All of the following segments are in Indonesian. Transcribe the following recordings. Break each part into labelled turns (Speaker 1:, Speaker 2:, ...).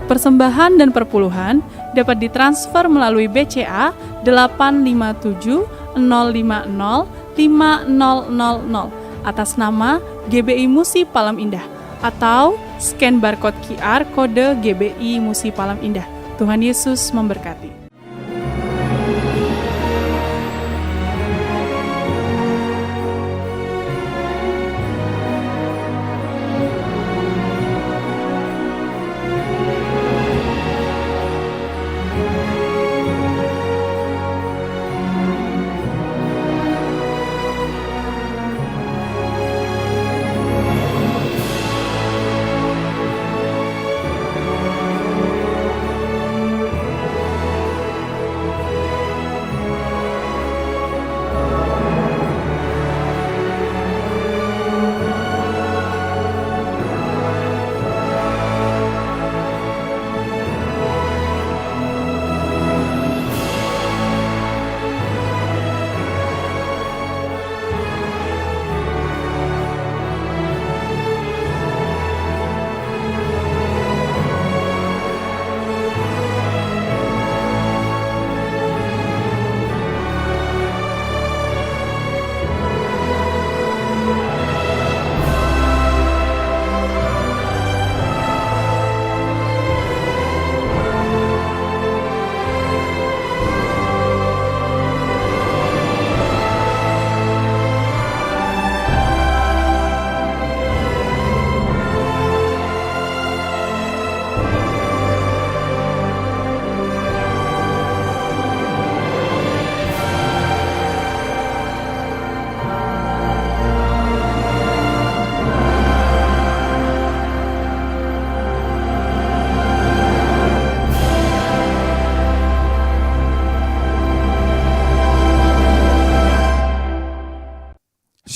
Speaker 1: Persembahan dan perpuluhan dapat ditransfer melalui BCA 857 050 5000 atas nama GBI Musi Palam Indah atau scan barcode QR kode GBI Musi Palam Indah. Tuhan Yesus memberkati.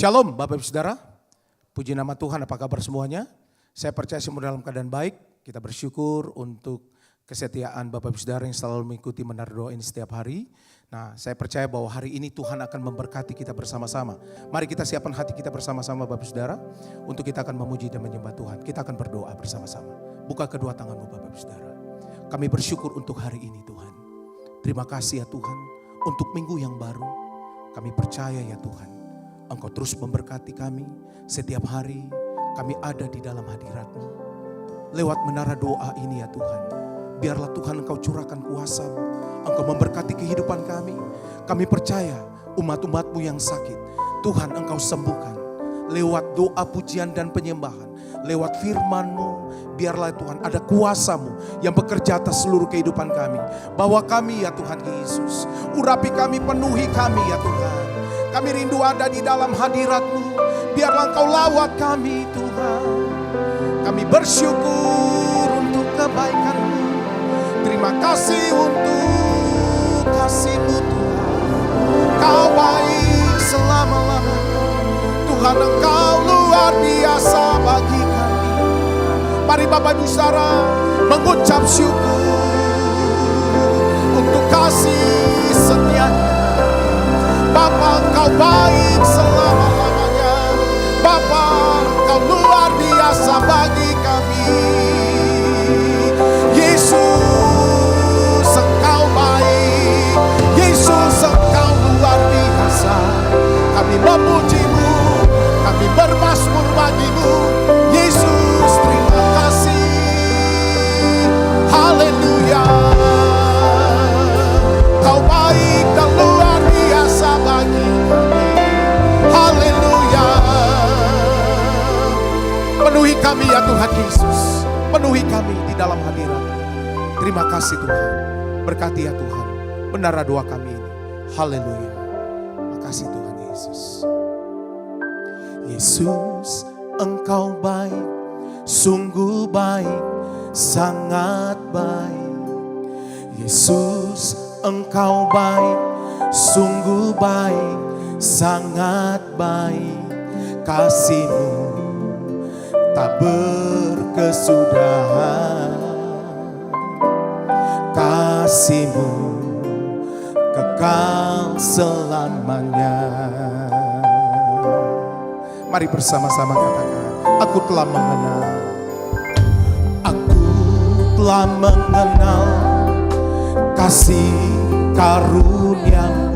Speaker 2: Shalom Bapak Ibu Saudara, puji nama Tuhan, apa kabar semuanya? Saya percaya semua dalam keadaan baik, kita bersyukur untuk kesetiaan Bapak Ibu Saudara yang selalu mengikuti menara doa ini setiap hari. Nah, saya percaya bahwa hari ini Tuhan akan memberkati kita bersama-sama. Mari kita siapkan hati kita bersama-sama Bapak Ibu Saudara, untuk kita akan memuji dan menyembah Tuhan. Kita akan berdoa bersama-sama. Buka kedua tanganmu Bapak Ibu Saudara. Kami bersyukur untuk hari ini Tuhan. Terima kasih ya Tuhan, untuk minggu yang baru. Kami percaya ya Tuhan, Engkau terus memberkati kami setiap hari kami ada di dalam hadirat-Mu. Lewat menara doa ini ya Tuhan, biarlah Tuhan Engkau curahkan kuasa-Mu, Engkau memberkati kehidupan kami. Kami percaya umat-umat-Mu yang sakit, Tuhan Engkau sembuhkan. Lewat doa pujian dan penyembahan, lewat firman-Mu, biarlah Tuhan ada kuasa-Mu yang bekerja atas seluruh kehidupan kami. Bawa kami ya Tuhan Yesus, urapi kami, penuhi kami ya Tuhan. Kami rindu ada di dalam hadirat-Mu. Biarlah Engkau lawat kami Tuhan. Kami bersyukur untuk kebaikan-Mu. Terima kasih untuk kasih-Mu Tuhan. Kau baik selama-lamanya. Tuhan Engkau luar biasa bagi kami. Mari Bapak Ibu Saudara mengucap syukur untuk kasih setia-Nya. Bapa Engkau baik selama-lamanya. Bapa Engkau luar biasa bagi kami. Yesus Engkau baik. Yesus Engkau luar biasa. Kami memuji-Mu, kami bermazmur bagi-Mu. Yesus terima kasih. Haleluya. Kau baik dan luar biasa bagi kami. Haleluya. Penuhi kami ya Tuhan Yesus. Penuhi kami di dalam hadirat. Terima kasih Tuhan. Berkati ya Tuhan menara doa kami ini. Haleluya. Terima kasih Tuhan Yesus. Yesus Engkau baik, sungguh baik, sangat baik. Yesus Engkau baik, sungguh baik, sangat baik. Kasih-Mu tak berkesudahan. Kasih-Mu kekal selamanya. Mari bersama-sama katakan, aku telah mengenal. Aku telah telah mengenal kasih karunia-Mu.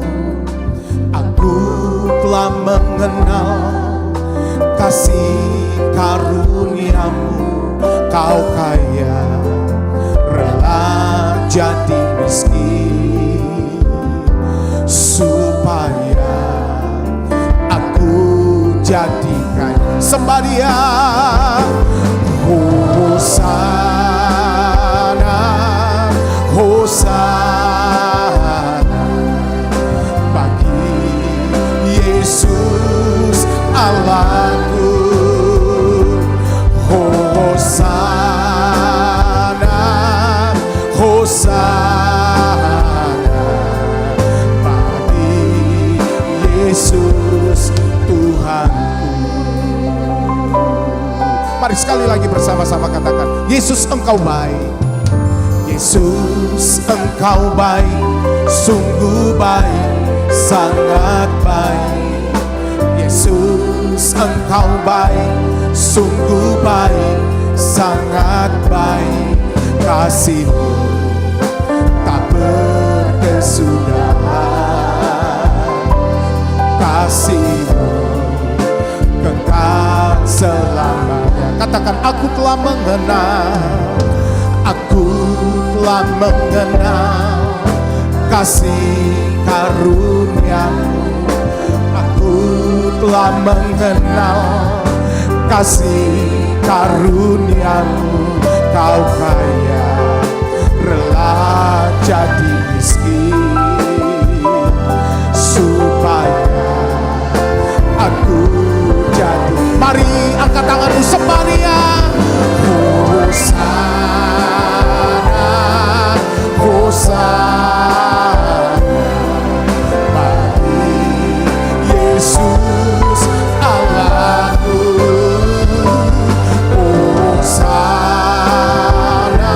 Speaker 2: Aku telah mengenal kasih karunia-Mu. Kau kaya, rela jadi miskin, supaya aku jadi kaya. Sembah Dia. Hosana, Hosana bagi Yesus Allahku. Hosana, Hosana bagi Yesus Tuhanku. Mari sekali lagi bersama-sama katakan, Yesus Engkau baik. Yesus Engkau baik, sungguh baik, sangat baik. Yesus Engkau baik, sungguh baik, sangat baik. Kasih-Mu tak berkesudahan, kasih-Mu kekal selamanya. Katakan, aku telah mengenal, aku telah mengenal kasih karunia-Mu. Aku telah mengenal kasih karunia-Mu. Kau kaya, rela jadi miskin, supaya aku jadi. Mari angkat tanganmu, sembah Dia. Hosana, Hosana bagi Yesus Allahku. Hosana,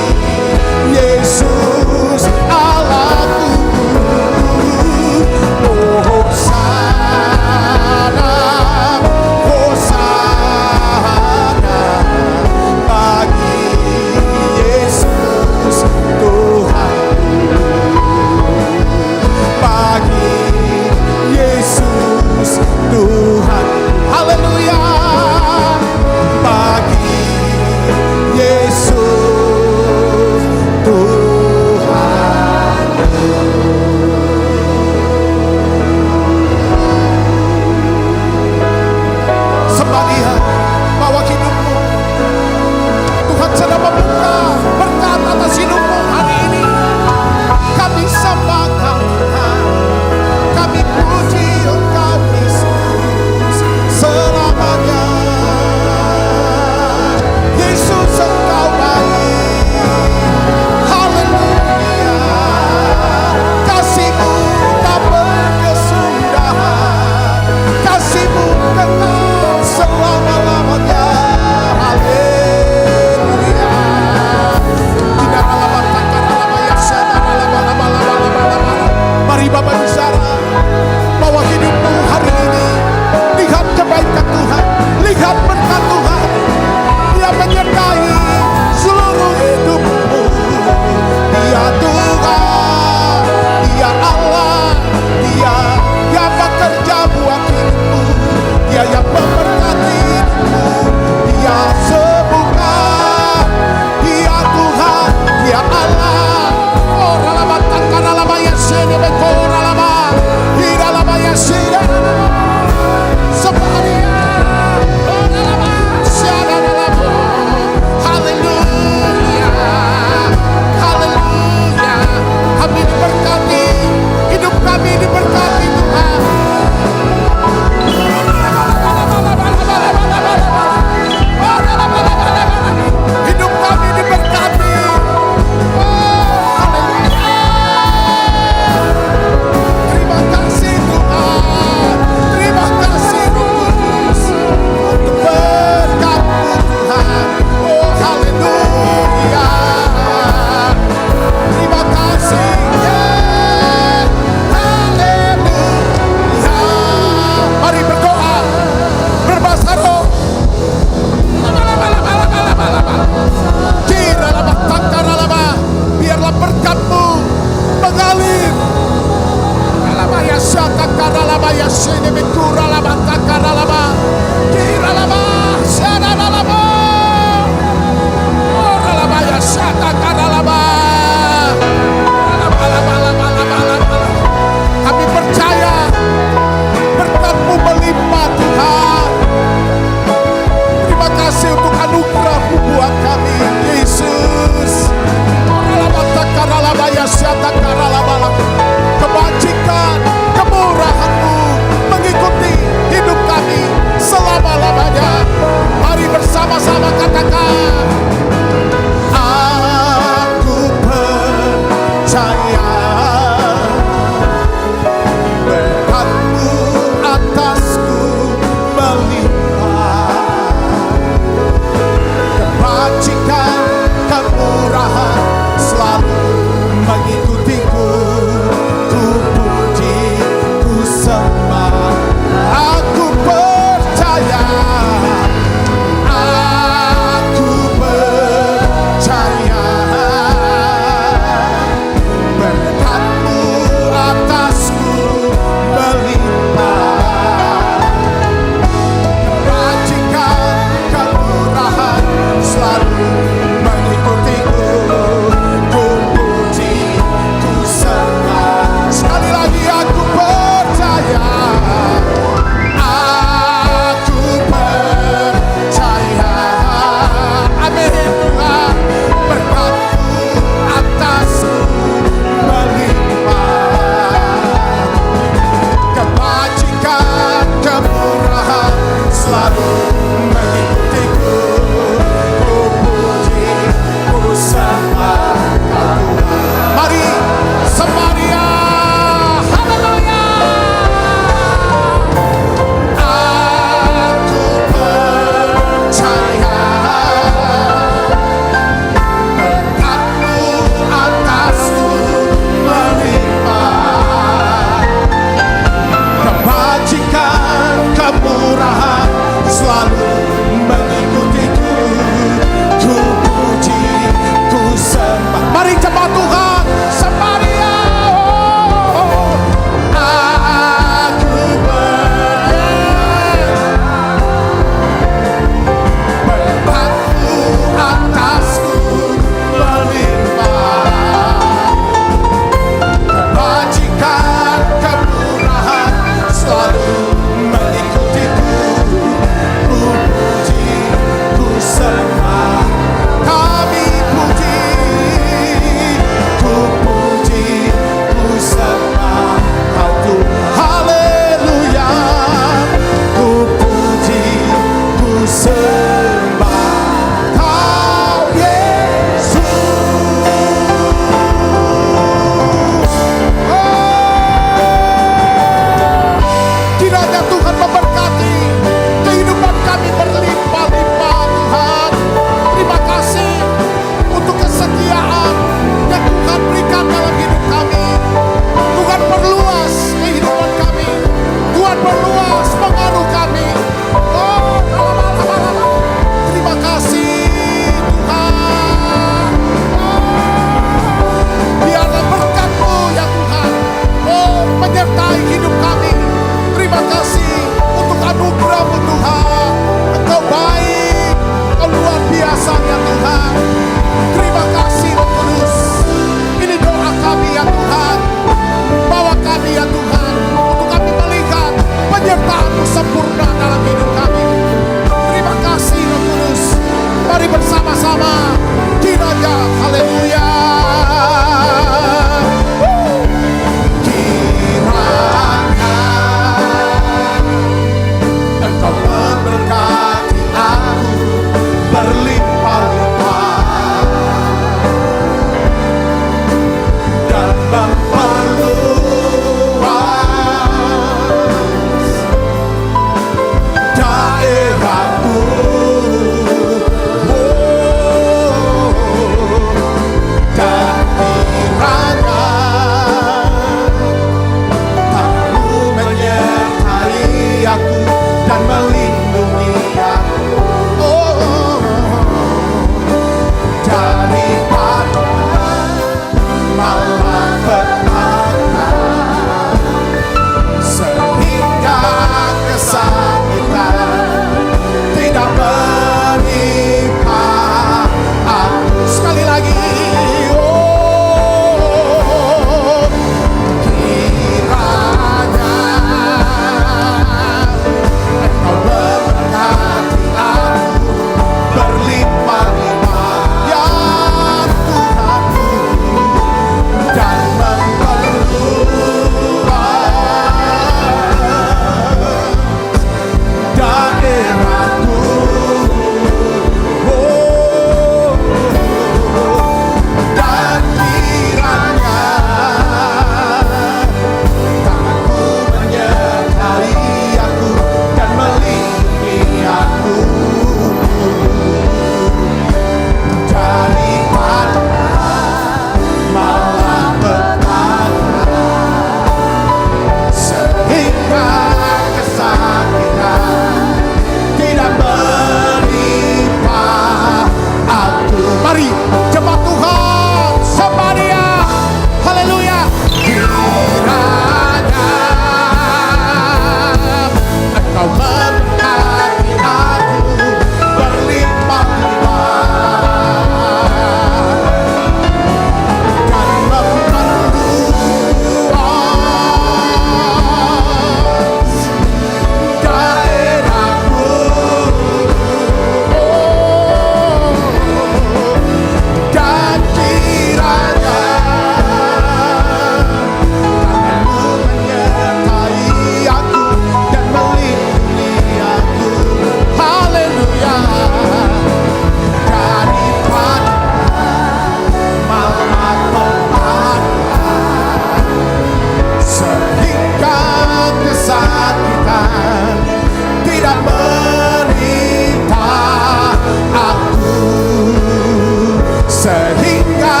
Speaker 2: sehingga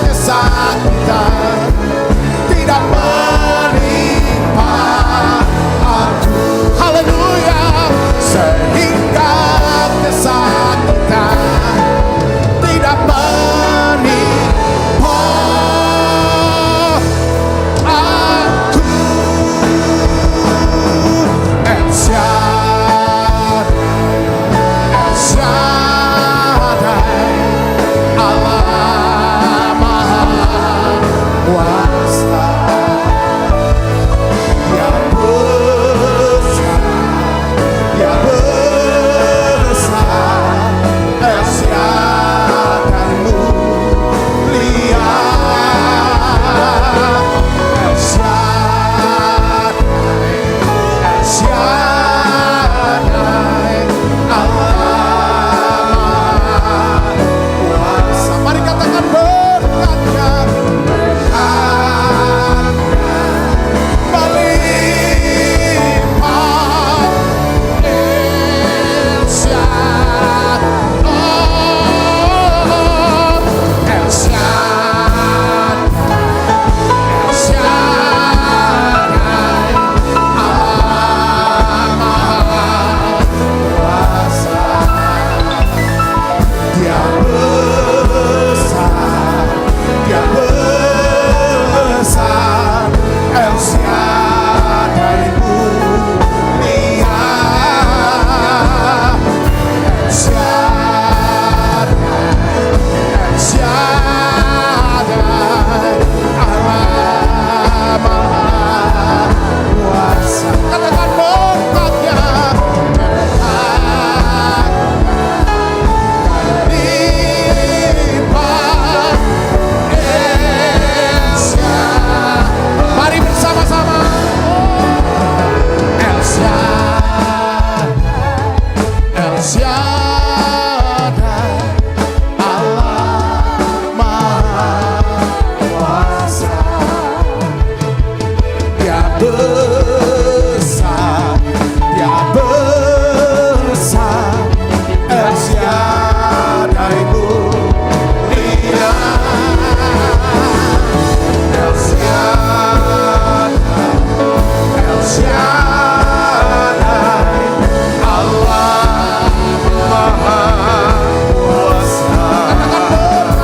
Speaker 2: kesakitan tidak menimpa aku. Haleluya, sehingga kesakitan tidak menimpa aku. El Shaddai, Allah Maha Kuasa, Dia besar, Dia besar. El Shaddai mulia, El Shaddai, Allah Maha Kuasa. Mari katakan berkatnya, melimpah. El Shaddai, El Shaddai, Allah Maha Kuasa. Dia besar, Dia besar. El Shaddai mulia, El Shaddai, Allah Maha Kuasa. Katakan berkatnya, limpah. El Shaddai, mari bersama-sama. El Shaddai, Allah Maha Kuasa. Dia besar, Dia besar. El Shaddai mulia, El Shaddai, Allah Maha Kuasa. Katakan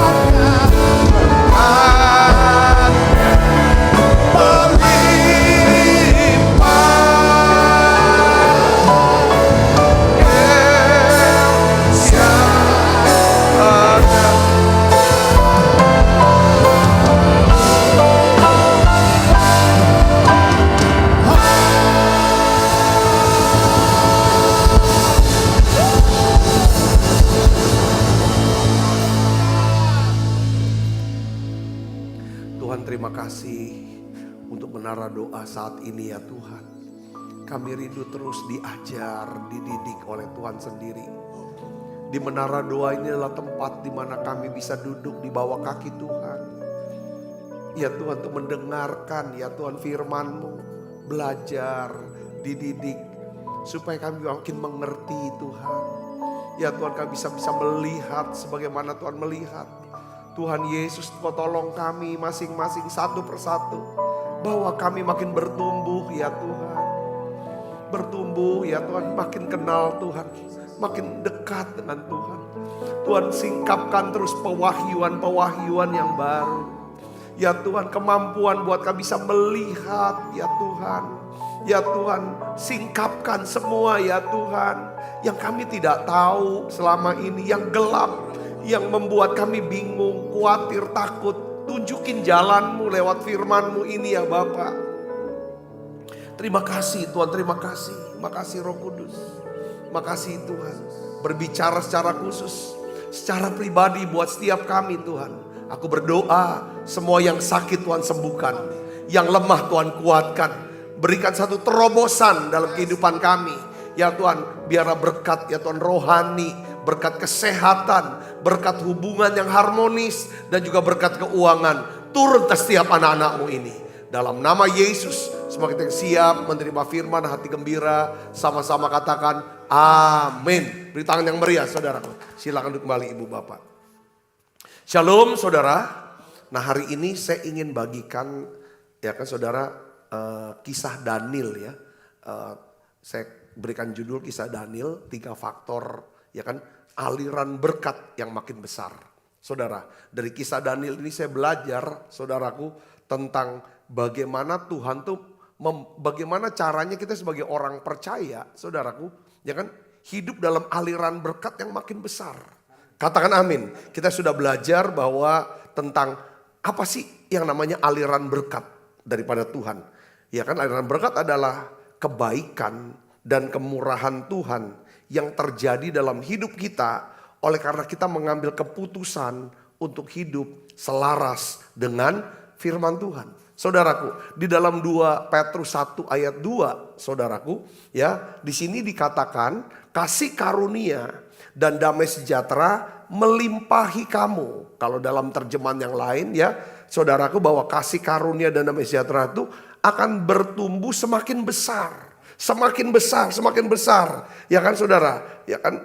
Speaker 3: Tuhan, terima kasih untuk menara doa saat ini ya Tuhan. Kami rindu terus diajar, dididik oleh Tuhan sendiri. Di menara doa ini adalah tempat di mana kami bisa duduk di bawah kaki Tuhan. Ya Tuhan, untuk mendengarkan ya Tuhan firman-Mu, belajar, dididik, supaya kami makin mengerti Tuhan. Ya Tuhan, kami bisa melihat sebagaimana Tuhan melihat. Tuhan Yesus, tolong kami masing-masing satu persatu, bahwa kami makin bertumbuh ya Tuhan. Bertumbuh ya Tuhan, makin kenal Tuhan, makin dekat dengan Tuhan. Tuhan, singkapkan terus pewahyuan-pewahyuan yang baru. Ya Tuhan, kemampuan buat kami bisa melihat ya Tuhan. Ya Tuhan, singkapkan semua ya Tuhan, yang kami tidak tahu selama ini, yang gelap, yang membuat kami bingung, khawatir, takut. Tunjukin jalan-Mu lewat firman-Mu ini ya Bapa. Terima kasih Tuhan, terima kasih. Makasih Roh Kudus. Makasih Tuhan. Berbicara secara khusus, secara pribadi buat setiap kami Tuhan. Aku berdoa semua yang sakit Tuhan sembuhkan. Yang lemah Tuhan kuatkan. Berikan satu terobosan dalam kehidupan kami. Ya Tuhan, biarlah berkat ya Tuhan rohani, berkat kesehatan, berkat hubungan yang harmonis, dan juga berkat keuangan turun ke setiap anak-anak-Mu ini. Dalam nama Yesus, semua kita siap menerima firman, hati gembira, sama-sama katakan amin. Beri tangan yang meriah saudaraku. Silakan duduk kembali ibu bapak. Shalom saudara. Nah hari ini saya ingin bagikan ya kan saudara kisah Daniel ya. Saya berikan judul kisah Daniel 3 faktor ya kan aliran berkat yang makin besar. Saudara, dari kisah Daniel ini saya belajar saudaraku tentang bagaimana Tuhan tuh bagaimana caranya kita sebagai orang percaya saudaraku ya kan hidup dalam aliran berkat yang makin besar. Katakan amin. Kita sudah belajar bahwa tentang apa sih yang namanya aliran berkat daripada Tuhan. Ya kan aliran berkat adalah kebaikan dan kemurahan Tuhan yang terjadi dalam hidup kita oleh karena kita mengambil keputusan untuk hidup selaras dengan firman Tuhan. Saudaraku, di dalam 2 Petrus 1 ayat 2, saudaraku, ya, di sini dikatakan kasih karunia dan damai sejahtera melimpahi kamu. Kalau dalam terjemahan yang lain ya, saudaraku bahwa kasih karunia dan damai sejahtera itu akan bertumbuh semakin besar. Semakin besar, semakin besar. Ya kan saudara? Ya kan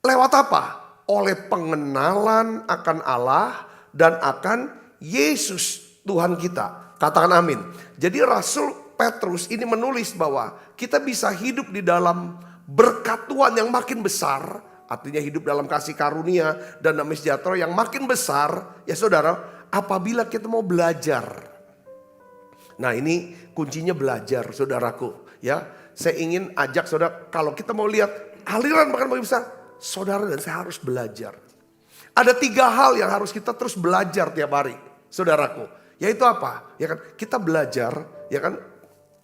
Speaker 3: lewat apa? Oleh pengenalan akan Allah dan akan Yesus Tuhan kita. Katakan amin. Jadi Rasul Petrus ini menulis bahwa kita bisa hidup di dalam berkat Tuhan yang makin besar. Artinya hidup dalam kasih karunia dan damai sejahtera yang makin besar. Ya saudara, apabila kita mau belajar. Nah ini kuncinya belajar saudaraku. Ya, saya ingin ajak saudara, kalau kita mau lihat aliran makin besar, saudara dan saya harus belajar. Ada 3 hal yang harus kita terus belajar tiap hari, saudaraku. Yaitu apa? Ya kan, kita belajar, ya kan,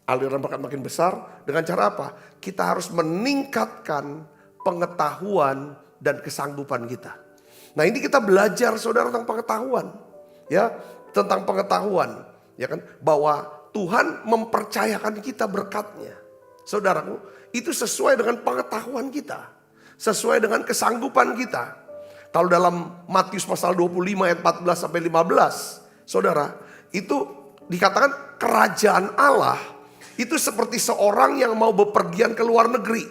Speaker 3: aliran bakat makin besar dengan cara apa? Kita harus meningkatkan pengetahuan dan kesanggupan kita. Nah ini kita belajar saudara tentang pengetahuan, ya, tentang pengetahuan, ya kan, bahwa Tuhan mempercayakan kita berkatnya, saudaraku. Itu sesuai dengan pengetahuan kita, sesuai dengan kesanggupan kita. Kalau dalam Matius pasal 25 ayat 14 sampai 15, saudara, itu dikatakan kerajaan Allah itu seperti seorang yang mau bepergian ke luar negeri.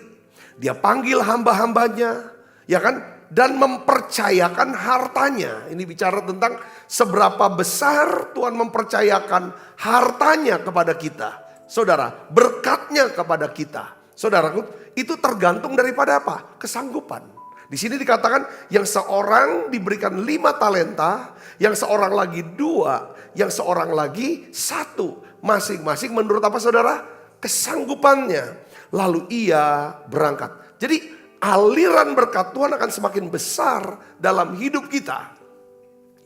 Speaker 3: Dia panggil hamba-hambanya, ya kan, dan mempercayakan hartanya. Ini bicara tentang seberapa besar Tuhan mempercayakan hartanya kepada kita. Saudara, berkatnya kepada kita. Saudaraku, itu tergantung daripada apa? Kesanggupan. Di sini dikatakan yang seorang diberikan 5 talenta, yang seorang lagi 2, yang seorang lagi 1. Masing-masing menurut apa saudara? Kesanggupannya. Lalu ia berangkat. Jadi aliran berkat Tuhan akan semakin besar dalam hidup kita.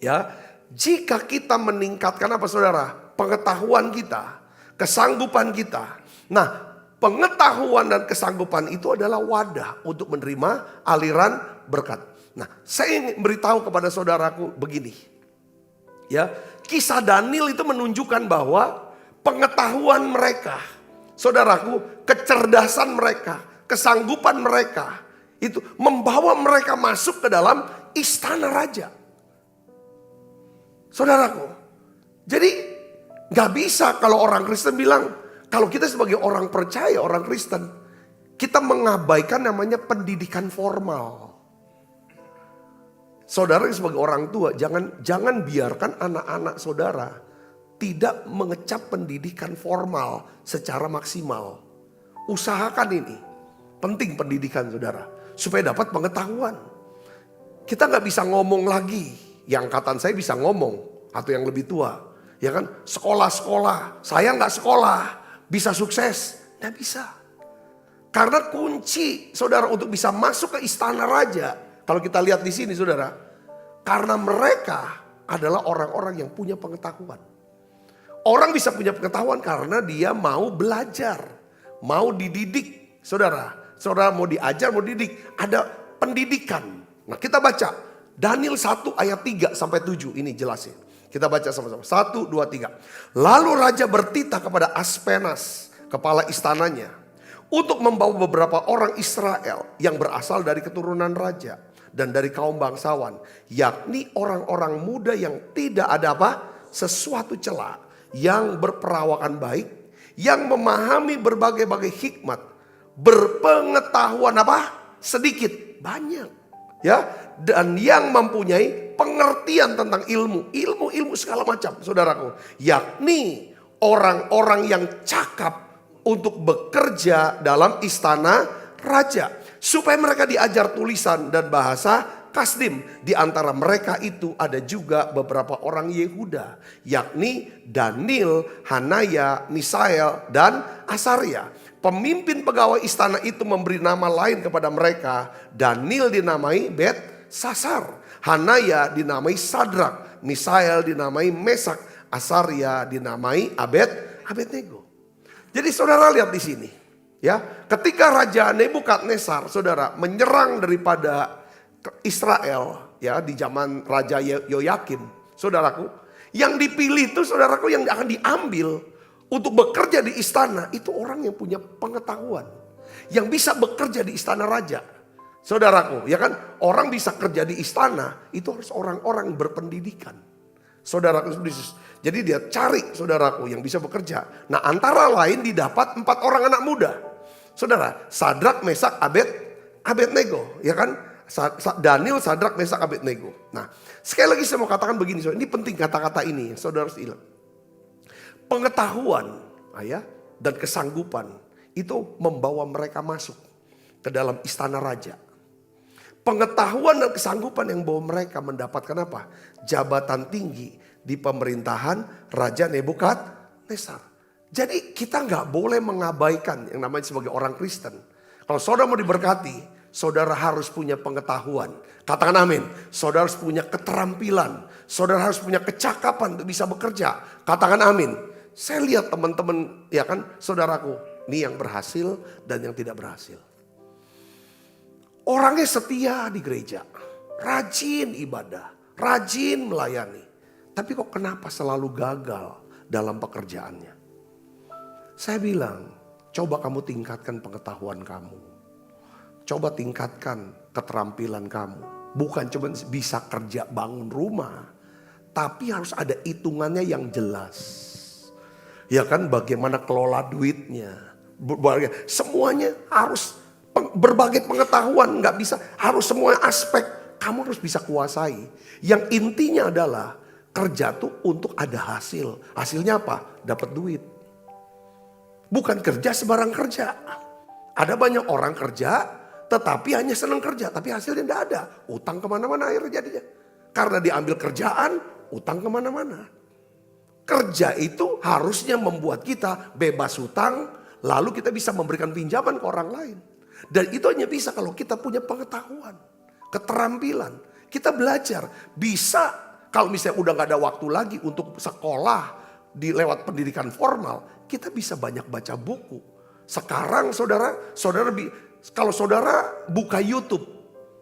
Speaker 3: Ya, jika kita meningkatkan apa saudara? Pengetahuan kita, kesanggupan kita. Nah, pengetahuan dan kesanggupan itu adalah wadah untuk menerima aliran berkat. Nah, saya ingin beritahu kepada saudaraku begini. Ya, kisah Daniel itu menunjukkan bahwa pengetahuan mereka, saudaraku, kecerdasan mereka, kesanggupan mereka itu membawa mereka masuk ke dalam istana raja. Saudaraku, jadi gak bisa kalau orang Kristen bilang, kalau kita sebagai orang percaya, orang Kristen, kita mengabaikan namanya pendidikan formal. Saudara sebagai orang tua, jangan biarkan anak-anak saudara tidak mengecap pendidikan formal secara maksimal. Usahakan ini, penting pendidikan saudara, supaya dapat pengetahuan. Kita gak bisa ngomong lagi, yang angkatan saya bisa ngomong, atau yang lebih tua. Ya kan, sekolah-sekolah, saya gak sekolah. Bisa sukses? Tidak bisa. Karena kunci saudara untuk bisa masuk ke istana raja. Kalau kita lihat di sini saudara. Karena mereka adalah orang-orang yang punya pengetahuan. Orang bisa punya pengetahuan karena dia mau belajar. Mau dididik saudara. Saudara mau diajar, mau dididik. Ada pendidikan. Nah kita baca. Daniel 1 ayat 3 sampai 7. Ini jelasnya. Kita baca sama-sama. 1, 2, 3. Lalu raja bertitah kepada Aspenas, kepala istananya, untuk membawa beberapa orang Israel yang berasal dari keturunan raja dan dari kaum bangsawan, yakni orang-orang muda yang tidak ada apa? Sesuatu celah, yang berperawakan baik, yang memahami berbagai-bagai hikmat, berpengetahuan apa? Sedikit, banyak. Ya, dan yang mempunyai pengertian tentang ilmu segala macam, saudaraku. Yakni orang-orang yang cakap untuk bekerja dalam istana raja. Supaya mereka diajar tulisan dan bahasa Kasdim. Di antara mereka itu ada juga beberapa orang Yehuda. Yakni Daniel, Hanaya, Misael, dan Asaria. Pemimpin pegawai istana itu memberi nama lain kepada mereka. Daniel dinamai Belsasar, Hanaya dinamai Sadrak, Misael dinamai Mesak, Asaria dinamai Abednego. Jadi saudara lihat di sini, ya, ketika Raja Nebukadnezar, saudara, menyerang daripada Israel, ya, di zaman Raja Yoyakim, saudaraku, yang dipilih itu, saudaraku, yang akan diambil untuk bekerja di istana itu orang yang punya pengetahuan, yang bisa bekerja di istana raja. Saudaraku, ya kan, orang bisa kerja di istana itu harus orang-orang berpendidikan. Saudaraku, jadi dia cari, saudaraku, yang bisa bekerja. Nah, antara lain didapat 4 orang anak muda. Saudara, Sadrak, Mesak, Abednego, ya kan? Daniel, Sadrak, Mesak, Abednego. Nah, sekali lagi saya mau katakan begini, saudara. Ini penting kata-kata ini, saudara harus ingat. Pengetahuan, ya, dan kesanggupan itu membawa mereka masuk ke dalam istana raja. Pengetahuan dan kesanggupan yang membawa mereka mendapatkan apa? Jabatan tinggi di pemerintahan Raja Nebukadnezar. Jadi kita nggak boleh mengabaikan yang namanya sebagai orang Kristen. Kalau saudara mau diberkati, saudara harus punya pengetahuan. Katakan amin. Saudara harus punya keterampilan. Saudara harus punya kecakapan untuk bisa bekerja. Katakan amin. Saya lihat teman-teman, ya kan, saudaraku, ini yang berhasil dan yang tidak berhasil. Orangnya setia di gereja, rajin ibadah, rajin melayani. Tapi kok kenapa selalu gagal dalam pekerjaannya? Saya bilang, coba kamu tingkatkan pengetahuan kamu. Coba tingkatkan keterampilan kamu. Bukan cuma bisa kerja bangun rumah, tapi harus ada hitungannya yang jelas. Ya kan, bagaimana kelola duitnya. Semuanya harus berbagai pengetahuan, nggak bisa, harus semua aspek kamu harus bisa kuasai. Yang intinya adalah kerja tuh untuk ada hasil. Hasilnya apa? Dapat duit. Bukan kerja sebarang kerja. Ada banyak orang kerja tetapi hanya senang kerja, tapi hasilnya tidak ada. Utang kemana-mana akhirnya jadinya. Karena diambil kerjaan, utang kemana-mana. Kerja itu harusnya membuat kita bebas hutang, lalu kita bisa memberikan pinjaman ke orang lain. Dan itu hanya bisa kalau kita punya pengetahuan, keterampilan. Kita belajar, bisa kalau misalnya udah gak ada waktu lagi untuk sekolah di lewat pendidikan formal, kita bisa banyak baca buku. Sekarang saudara kalau saudara buka YouTube,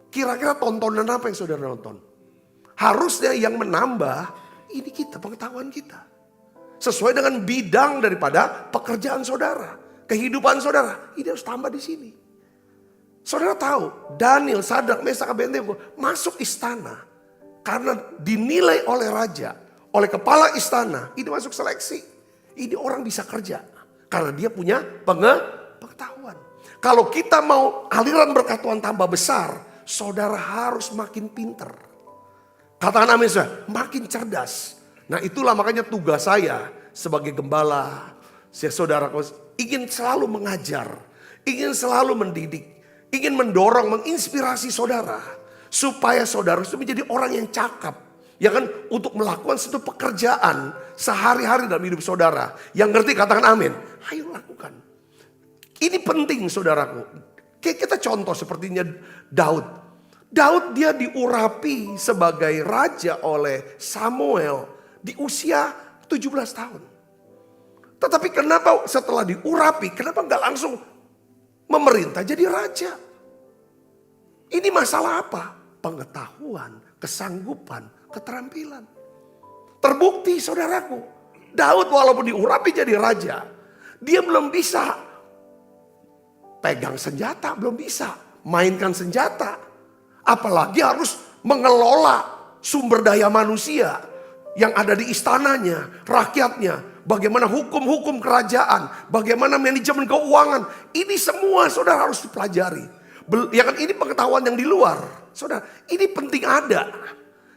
Speaker 3: kira-kira tontonan apa yang saudara nonton? Harusnya yang menambah ini kita, pengetahuan kita. Sesuai dengan bidang daripada pekerjaan saudara, kehidupan saudara, ini harus tambah di sini. Saudara tahu, Daniel, Sadrak, Mesak, Abednego masuk istana karena dinilai oleh raja, oleh kepala istana, ini masuk seleksi. Ini orang bisa kerja karena dia punya pengetahuan. Kalau kita mau aliran berkat Tuhan tambah besar, saudara harus makin pinter. Katakan amin, saudara, makin cerdas. Nah, itulah makanya tugas saya sebagai gembala, saudara, ingin selalu mengajar, ingin selalu mendidik, ingin mendorong, menginspirasi saudara. Supaya saudara itu menjadi orang yang cakap, ya kan, untuk melakukan suatu pekerjaan sehari-hari dalam hidup saudara. Yang ngerti katakan amin, ayo lakukan. Ini penting saudaraku. Kayak kita contoh sepertinya Daud. Daud dia diurapi sebagai raja oleh Samuel di usia 17 tahun. Tetapi kenapa setelah diurapi, kenapa nggak langsung memerintah jadi raja? Ini masalah apa? Pengetahuan, kesanggupan, keterampilan. Terbukti saudaraku, Daud walaupun diurapi jadi raja, dia belum bisa pegang senjata, belum bisa mainkan senjata. Apalagi harus mengelola sumber daya manusia yang ada di istananya, rakyatnya. Bagaimana hukum-hukum kerajaan, bagaimana manajemen keuangan. Ini semua saudara harus dipelajari. Ya kan, ini pengetahuan yang di luar. Saudara, ini penting ada.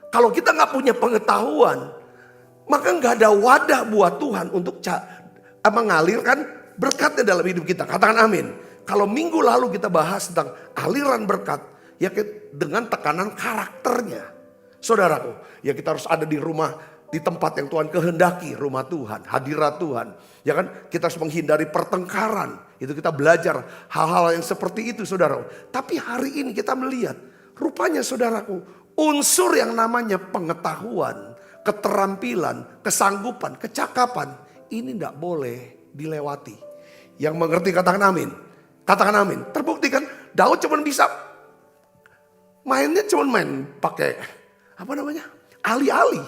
Speaker 3: Kalau kita nggak punya pengetahuan, maka nggak ada wadah buat Tuhan untuk mengalirkan berkatnya dalam hidup kita. Katakan amin. Kalau minggu lalu kita bahas tentang aliran berkat, ya dengan tekanan karakternya. Saudaraku, ya kita harus ada di rumah, di tempat yang Tuhan kehendaki, rumah Tuhan, hadirat Tuhan. Ya kan, kita harus menghindari pertengkaran. Itu kita belajar hal-hal yang seperti itu, saudara. Tapi hari ini kita melihat, rupanya saudaraku, unsur yang namanya pengetahuan, keterampilan, kesanggupan, kecakapan, ini tidak boleh dilewati. Yang mengerti katakan amin. Katakan amin. Terbukti kan, Daud cuma bisa mainnya, cuma main pakai alih-alih.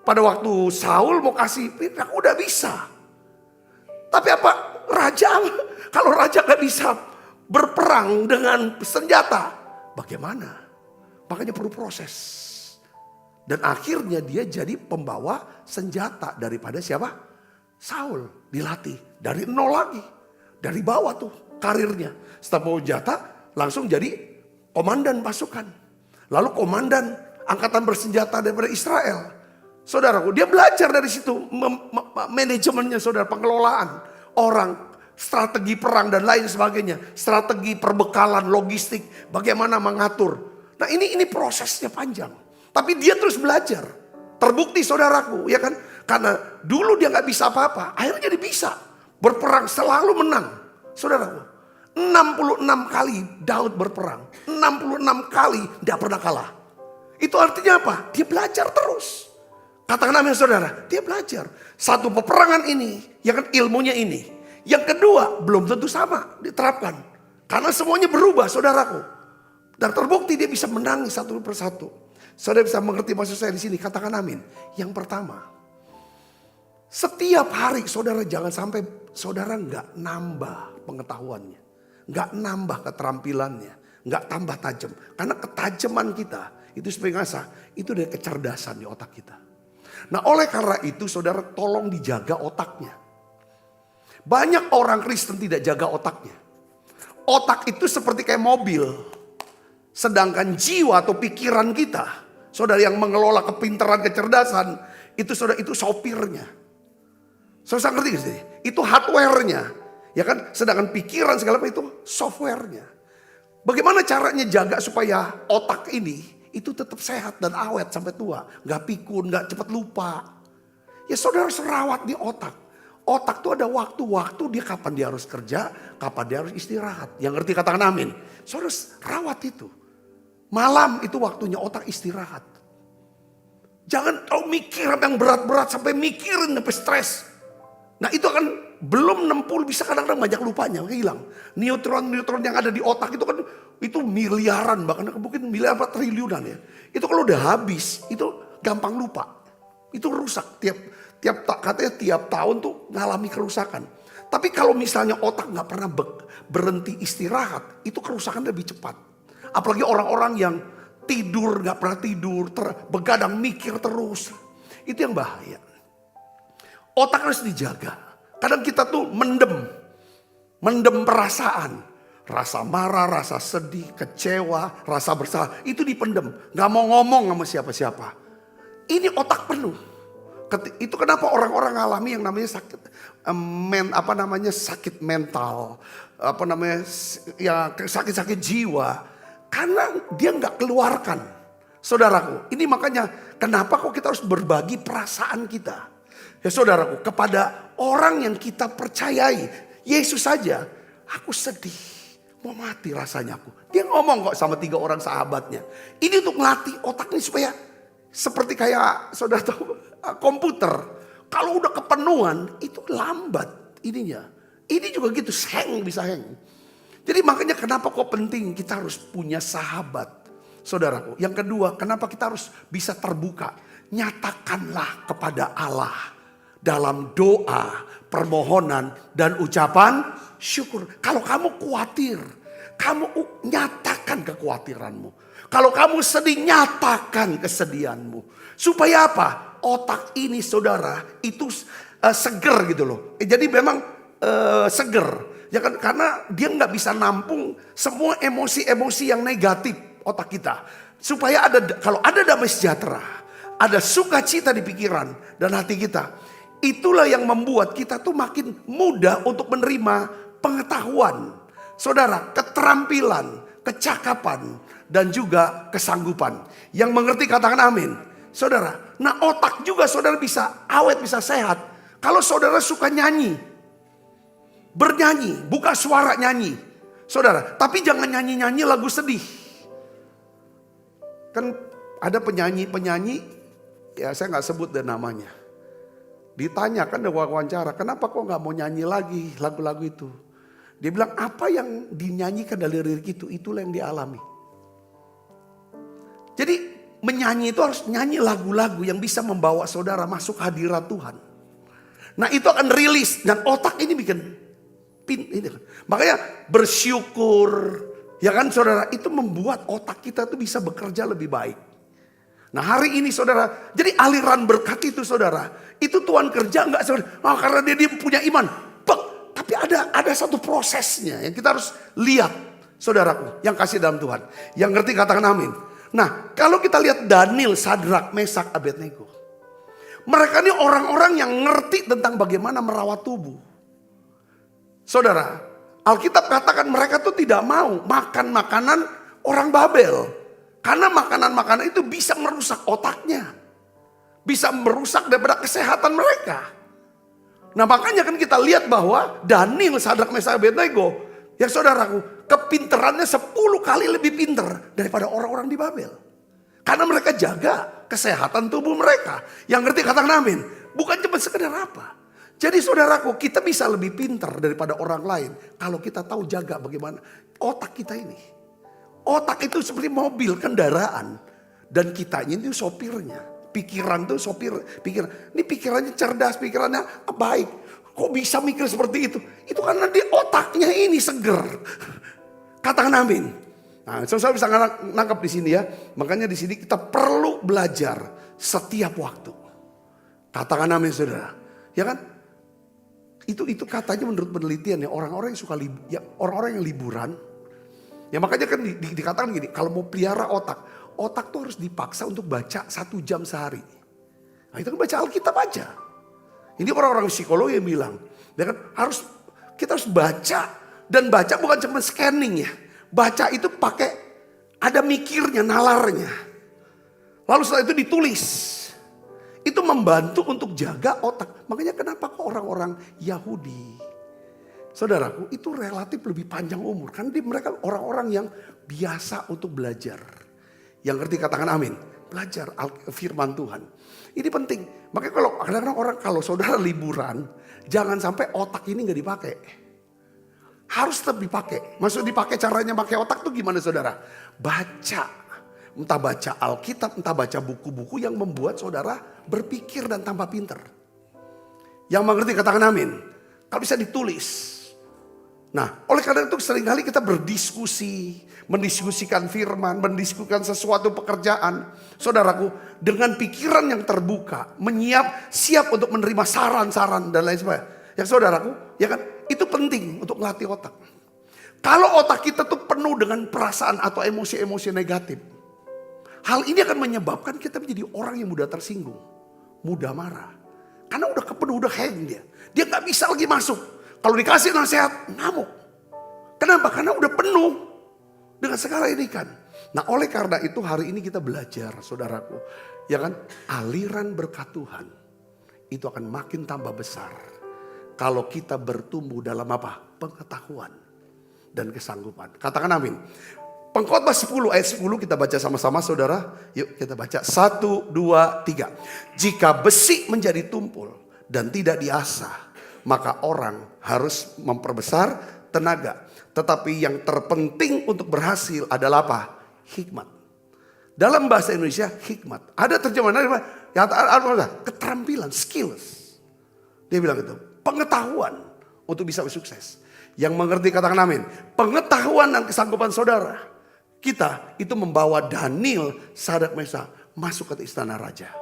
Speaker 3: Pada waktu Saul mau kasih perintah, udah bisa. Tapi apa? Raja, kalau raja gak bisa berperang dengan senjata, bagaimana? Makanya perlu proses. Dan akhirnya dia jadi pembawa senjata daripada siapa? Saul. Dilatih dari nol lagi. Dari bawah tuh karirnya. Setelah mau senjata langsung jadi komandan pasukan. Lalu komandan angkatan bersenjata daripada Israel. Saudaraku, dia belajar dari situ manajemennya, saudara, pengelolaan orang, strategi perang dan lain sebagainya, strategi perbekalan, logistik, bagaimana mengatur. Nah, ini prosesnya panjang. Tapi dia terus belajar. Terbukti saudaraku, ya kan? Karena dulu dia nggak bisa apa-apa, akhirnya jadi bisa. Berperang selalu menang. Saudaraku, 66 kali Daud berperang, 66 kali tidak pernah kalah. Itu artinya apa? Dia belajar terus. Katakan amin saudara, dia belajar. Satu peperangan ini, ya kan, ilmunya ini. Yang kedua, belum tentu sama diterapkan. Karena semuanya berubah saudaraku. Dan terbukti dia bisa menangis satu persatu. Saudara bisa mengerti maksud saya di sini, katakan amin. Yang pertama, setiap hari saudara jangan sampai saudara nggak nambah pengetahuannya. Nggak nambah keterampilannya. Nggak tambah tajam. Karena ketajaman kita, itu sebagai ngasah, itu dari kecerdasan di otak kita. Nah, oleh karena itu saudara tolong dijaga otaknya. Banyak orang Kristen tidak jaga otaknya. Otak itu seperti kayak mobil. Sedangkan jiwa atau pikiran kita, saudara, yang mengelola kepintaran, kecerdasan, itu saudara, itu sopirnya. Saudara ngerti gak sih? Itu hardware-nya. Ya kan? Sedangkan pikiran segala macam itu software-nya. Bagaimana caranya jaga supaya otak ini itu tetap sehat dan awet sampai tua. Gak pikun, gak cepat lupa. Ya saudara harus rawat di otak. Otak tuh ada waktu-waktu dia kapan dia harus kerja, kapan dia harus istirahat. Yang ngerti katakan amin. Saudara harus rawat itu. Malam itu waktunya otak istirahat. Jangan kau mikir yang berat-berat sampai mikirin sampai stres. Nah itu kan belum 60 bisa kadang-kadang banyak lupanya, hilang. Neutron-neutron yang ada di otak itu kan itu miliaran, bahkan mungkin miliaran triliunan ya. Itu kalau udah habis itu gampang lupa. Itu rusak katanya tiap tahun tuh ngalami kerusakan. Tapi kalau misalnya otak nggak pernah berhenti istirahat, itu kerusakan lebih cepat. Apalagi orang-orang yang tidur nggak pernah tidur, begadang mikir terus, itu yang bahaya. Otak harus dijaga. Kadang kita tuh mendem perasaan, rasa marah, rasa sedih, kecewa, rasa bersalah, itu dipendem, nggak mau ngomong sama siapa-siapa. Ini otak penuh. Itu kenapa orang-orang alami yang namanya sakit mental, sakit-sakit jiwa, karena dia nggak keluarkan. Saudaraku, ini makanya kenapa kok kita harus berbagi perasaan kita. Ya saudaraku, kepada orang yang kita percayai. Yesus saja, aku sedih, mau mati rasanya aku. Dia ngomong kok sama 3 orang sahabatnya. Ini untuk melatih otak ini supaya seperti kayak saudara tahu komputer. Kalau udah kepenuhan itu lambat ininya. Ini juga gitu, bisa hang. Jadi makanya kenapa kok penting kita harus punya sahabat. Saudaraku, yang kedua, kenapa kita harus bisa terbuka. Nyatakanlah kepada Allah dalam doa, permohonan, dan ucapan syukur. Kalau kamu khawatir, kamu nyatakan kekhawatiranmu. Kalau kamu sedih, nyatakan kesedihanmu. Supaya apa? Otak ini saudara, itu seger gitu loh. Jadi memang seger. Ya kan, karena dia nggak bisa nampung semua emosi-emosi yang negatif otak kita. Supaya kalau ada damai sejahtera, ada sukacita di pikiran dan hati kita. Itulah yang membuat kita tuh makin mudah untuk menerima pengetahuan. Saudara, keterampilan, kecakapan, dan juga kesanggupan. Yang mengerti katakan amin. Saudara, nah otak juga saudara bisa awet, bisa sehat. Kalau saudara suka nyanyi, bernyanyi, buka suara nyanyi. Saudara, tapi jangan nyanyi-nyanyi lagu sedih. Kan ada penyanyi, ya saya nggak sebut deh namanya. Ditanya kan ada wawancara, kenapa kok nggak mau nyanyi lagi lagu-lagu itu? Dia bilang apa yang dinyanyikan dari lirik itu, itulah yang dialami. Jadi menyanyi itu harus nyanyi lagu-lagu yang bisa membawa saudara masuk hadirat Tuhan. Nah itu akan rilis dan otak ini bikin ini. Makanya bersyukur, ya kan saudara, itu membuat otak kita tuh bisa bekerja lebih baik. Nah hari ini saudara, jadi aliran berkat itu saudara, itu Tuhan kerja enggak saudara? Oh, karena dia punya iman. Tapi ada satu prosesnya yang kita harus lihat, saudaraku, yang kasih dalam Tuhan. Yang ngerti katakan amin. Nah, kalau kita lihat Daniel, Sadrak, Mesak, Abednego. Mereka ini orang-orang yang ngerti tentang bagaimana merawat tubuh. Saudara, Alkitab katakan mereka tuh tidak mau makan makanan orang Babel. Karena makanan-makanan itu bisa merusak otaknya. Bisa merusak daripada kesehatan mereka. Nah makanya kan kita lihat bahwa Daniel, Sadrak, Mesak, Abednego, ya saudaraku, kepinterannya 10 kali lebih pinter daripada orang-orang di Babel. Karena mereka jaga kesehatan tubuh mereka. Yang ngerti katakan amin. Bukan cuma sekedar apa. Jadi saudaraku, kita bisa lebih pinter daripada orang lain kalau kita tahu jaga bagaimana otak kita ini. Otak itu seperti mobil, kendaraan. Dan kitanya itu sopirnya. Pikiran tuh sopir, ini pikirannya cerdas, pikirannya baik. Kok bisa mikir seperti itu? Itu karena di otaknya ini seger. Katakan amin. Nah, saudara bisa nangkap di sini ya. Makanya di sini kita perlu belajar setiap waktu. Katakan amin saudara. Ya kan? Itu katanya menurut penelitian ya, orang-orang yang suka orang-orang yang liburan. Ya makanya kan dikatakan gini, kalau mau pelihara otak tuh harus dipaksa untuk baca 1 jam sehari. Nah itu kan baca Alkitab aja. Ini orang-orang psikologi yang bilang, ya kan, kita harus baca. Dan baca bukan cuma scanning ya. Baca itu pakai ada mikirnya, nalarnya. Lalu setelah itu ditulis. Itu membantu untuk jaga otak. Makanya kenapa kok orang-orang Yahudi, saudaraku, itu relatif lebih panjang umur. Karena mereka orang-orang yang biasa untuk belajar. Yang ngerti katakan amin. Belajar firman Tuhan. Ini penting. Makanya kadang-kadang orang kalau saudara liburan, jangan sampai otak ini gak dipakai. Harus tetap dipakai. Maksud dipakai caranya pakai otak tuh gimana saudara? Baca. Entah baca Alkitab, entah baca buku-buku yang membuat saudara berpikir dan tambah pinter. Yang mengerti katakan amin. Kalau bisa ditulis. Nah, oleh karena itu seringkali kita berdiskusi, mendiskusikan firman, mendiskusikan sesuatu pekerjaan. Saudaraku, dengan pikiran yang terbuka, siap untuk menerima saran-saran dan lain sebagainya. Ya saudaraku, ya kan, itu penting untuk melatih otak. Kalau otak kita tuh penuh dengan perasaan atau emosi-emosi negatif, hal ini akan menyebabkan kita menjadi orang yang mudah tersinggung, mudah marah. Karena udah kepenuh, udah hang dia. Dia gak bisa lagi masuk. Kalau dikasih nasihat, ngamuk. Kenapa? Karena udah penuh dengan segala ini kan. Nah oleh karena itu hari ini kita belajar saudaraku. Ya kan, aliran berkat Tuhan itu akan makin tambah besar. Kalau kita bertumbuh dalam apa? Pengetahuan dan kesanggupan. Katakan amin. Pengkhotbah 10 ayat 10 kita baca sama-sama saudara. Yuk kita baca 1, 2, 3. Jika besi menjadi tumpul dan tidak diasah, maka orang harus memperbesar tenaga. Tetapi yang terpenting untuk berhasil adalah apa? Hikmat. Dalam bahasa Indonesia hikmat. Ada terjemahan yang keterampilan, skills. Dia bilang itu. Pengetahuan untuk bisa sukses. Yang mengerti katakan amin. Pengetahuan dan kesanggupan saudara. Kita itu membawa Daniel, Sadrak, Mesak masuk ke istana raja.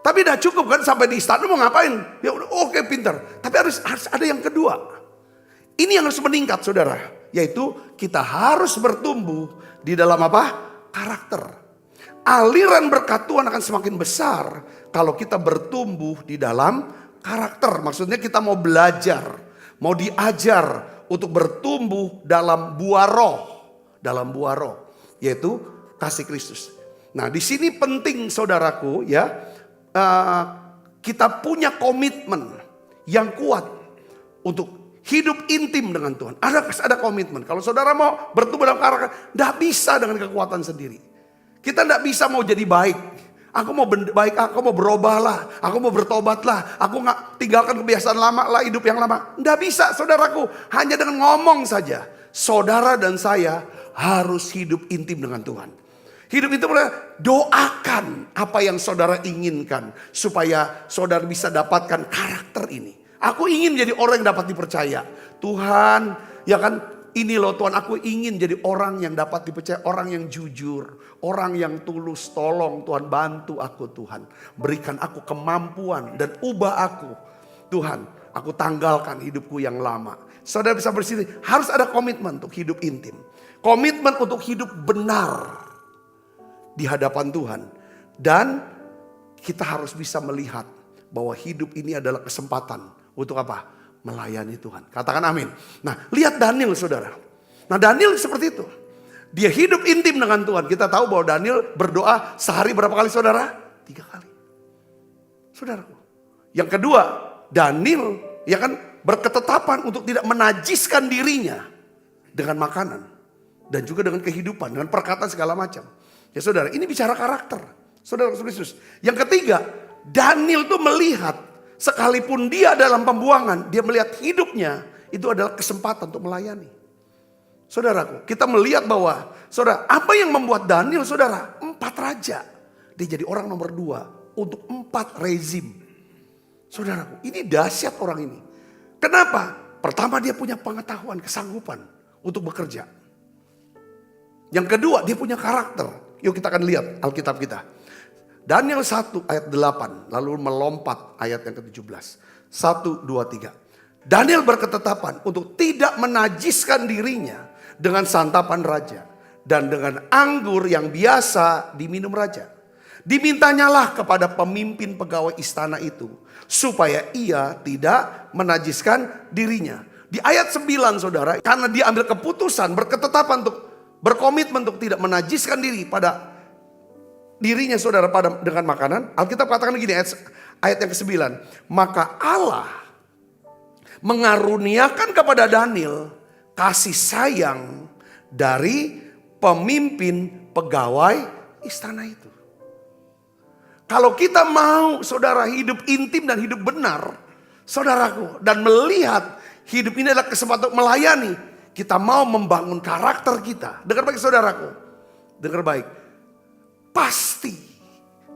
Speaker 3: Tapi tidak cukup kan sampai di istana mau ngapain? Ya udah oke pintar. Tapi harus ada yang kedua. Ini yang harus meningkat saudara. Yaitu kita harus bertumbuh di dalam apa? Karakter. Aliran berkat Tuhan akan semakin besar kalau kita bertumbuh di dalam karakter. Maksudnya kita mau belajar, mau diajar untuk bertumbuh dalam buah roh. Dalam buah roh, yaitu kasih Kristus. Nah di sini penting saudaraku ya, kita punya komitmen yang kuat untuk hidup intim dengan Tuhan. Ada komitmen. Kalau saudara mau bertumbuh dalam karakter, tidak bisa dengan kekuatan sendiri. Kita tidak bisa mau jadi baik. Aku mau baik, aku mau berubah lah. Aku mau bertobat lah. Aku nggak tinggalkan kebiasaan lama lah, hidup yang lama. Tidak bisa saudaraku. Hanya dengan ngomong saja. Saudara dan saya harus hidup intim dengan Tuhan. Hidup itu adalah doakan apa yang saudara inginkan. Supaya saudara bisa dapatkan karakter ini. Aku ingin jadi orang yang dapat dipercaya. Tuhan, ya kan, ini loh Tuhan, aku ingin jadi orang yang dapat dipercaya, orang yang jujur, orang yang tulus. Tolong Tuhan, bantu aku Tuhan. Berikan aku kemampuan dan ubah aku. Tuhan, aku tanggalkan hidupku yang lama. Saudara bisa bersini, harus ada komitmen untuk hidup intim. Komitmen untuk hidup benar di hadapan Tuhan. Dan kita harus bisa melihat bahwa hidup ini adalah kesempatan. Untuk apa? Melayani Tuhan. Katakan amin. Nah lihat Daniel saudara. Nah Daniel seperti itu. Dia hidup intim dengan Tuhan. Kita tahu bahwa Daniel berdoa sehari berapa kali saudara? 3 kali. Saudaraku. Yang kedua, Daniel ya kan berketetapan untuk tidak menajiskan dirinya dengan makanan. Dan juga dengan kehidupan, dengan perkataan segala macam. Ya saudara, ini bicara karakter. Saudara Kristus. Yang ketiga, Daniel tuh melihat sekalipun dia dalam pembuangan, dia melihat hidupnya itu adalah kesempatan untuk melayani. Saudaraku, kita melihat bahwa, saudara, apa yang membuat Daniel, saudara, 4 raja. Dia jadi orang nomor 2 untuk 4 rezim. Saudaraku, ini dahsyat orang ini. Kenapa? Pertama dia punya pengetahuan, kesanggupan untuk bekerja. Yang kedua, dia punya karakter. Yuk kita akan lihat Alkitab kita. Daniel 1 ayat 8 lalu melompat ayat yang ke-17. 1, 2, 3. Daniel berketetapan untuk tidak menajiskan dirinya dengan santapan raja. Dan dengan anggur yang biasa diminum raja. Dimintanyalah kepada pemimpin pegawai istana itu. Supaya ia tidak menajiskan dirinya. Di ayat 9 saudara, karena dia ambil keputusan berketetapan untuk berkomitmen untuk tidak menajiskan diri pada dirinya saudara dengan makanan. Alkitab katakan begini ayat yang ke-9. Maka Allah mengaruniakan kepada Daniel kasih sayang dari pemimpin pegawai istana itu. Kalau kita mau saudara hidup intim dan hidup benar, saudaraku, dan melihat hidup ini adalah kesempatan untuk melayani, kita mau membangun karakter kita. Dengar baik saudaraku, dengar baik. Pasti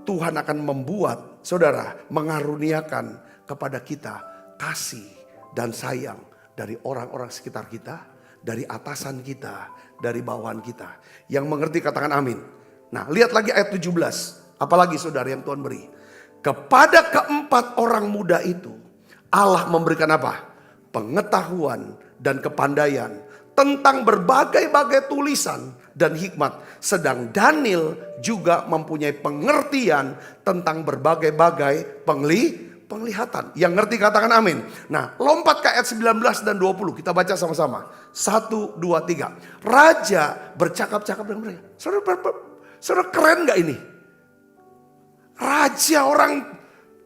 Speaker 3: Tuhan akan membuat saudara mengaruniakan kepada kita kasih dan sayang dari orang-orang sekitar kita, dari atasan kita, dari bawahan kita. Yang mengerti katakan amin. Nah lihat lagi ayat 17. Apalagi saudara yang Tuhan beri. Kepada keempat orang muda itu Allah memberikan apa? Pengetahuan dan kepandaian tentang berbagai-bagai tulisan dan hikmat. Sedang Daniel juga mempunyai pengertian tentang berbagai-bagai penglihatan. Yang ngerti katakan amin. Nah lompat ke ayat 19 dan 20. Kita baca sama-sama. 1, 2, 3. Raja bercakap-cakap dengan mereka. Saudara keren gak ini? Raja orang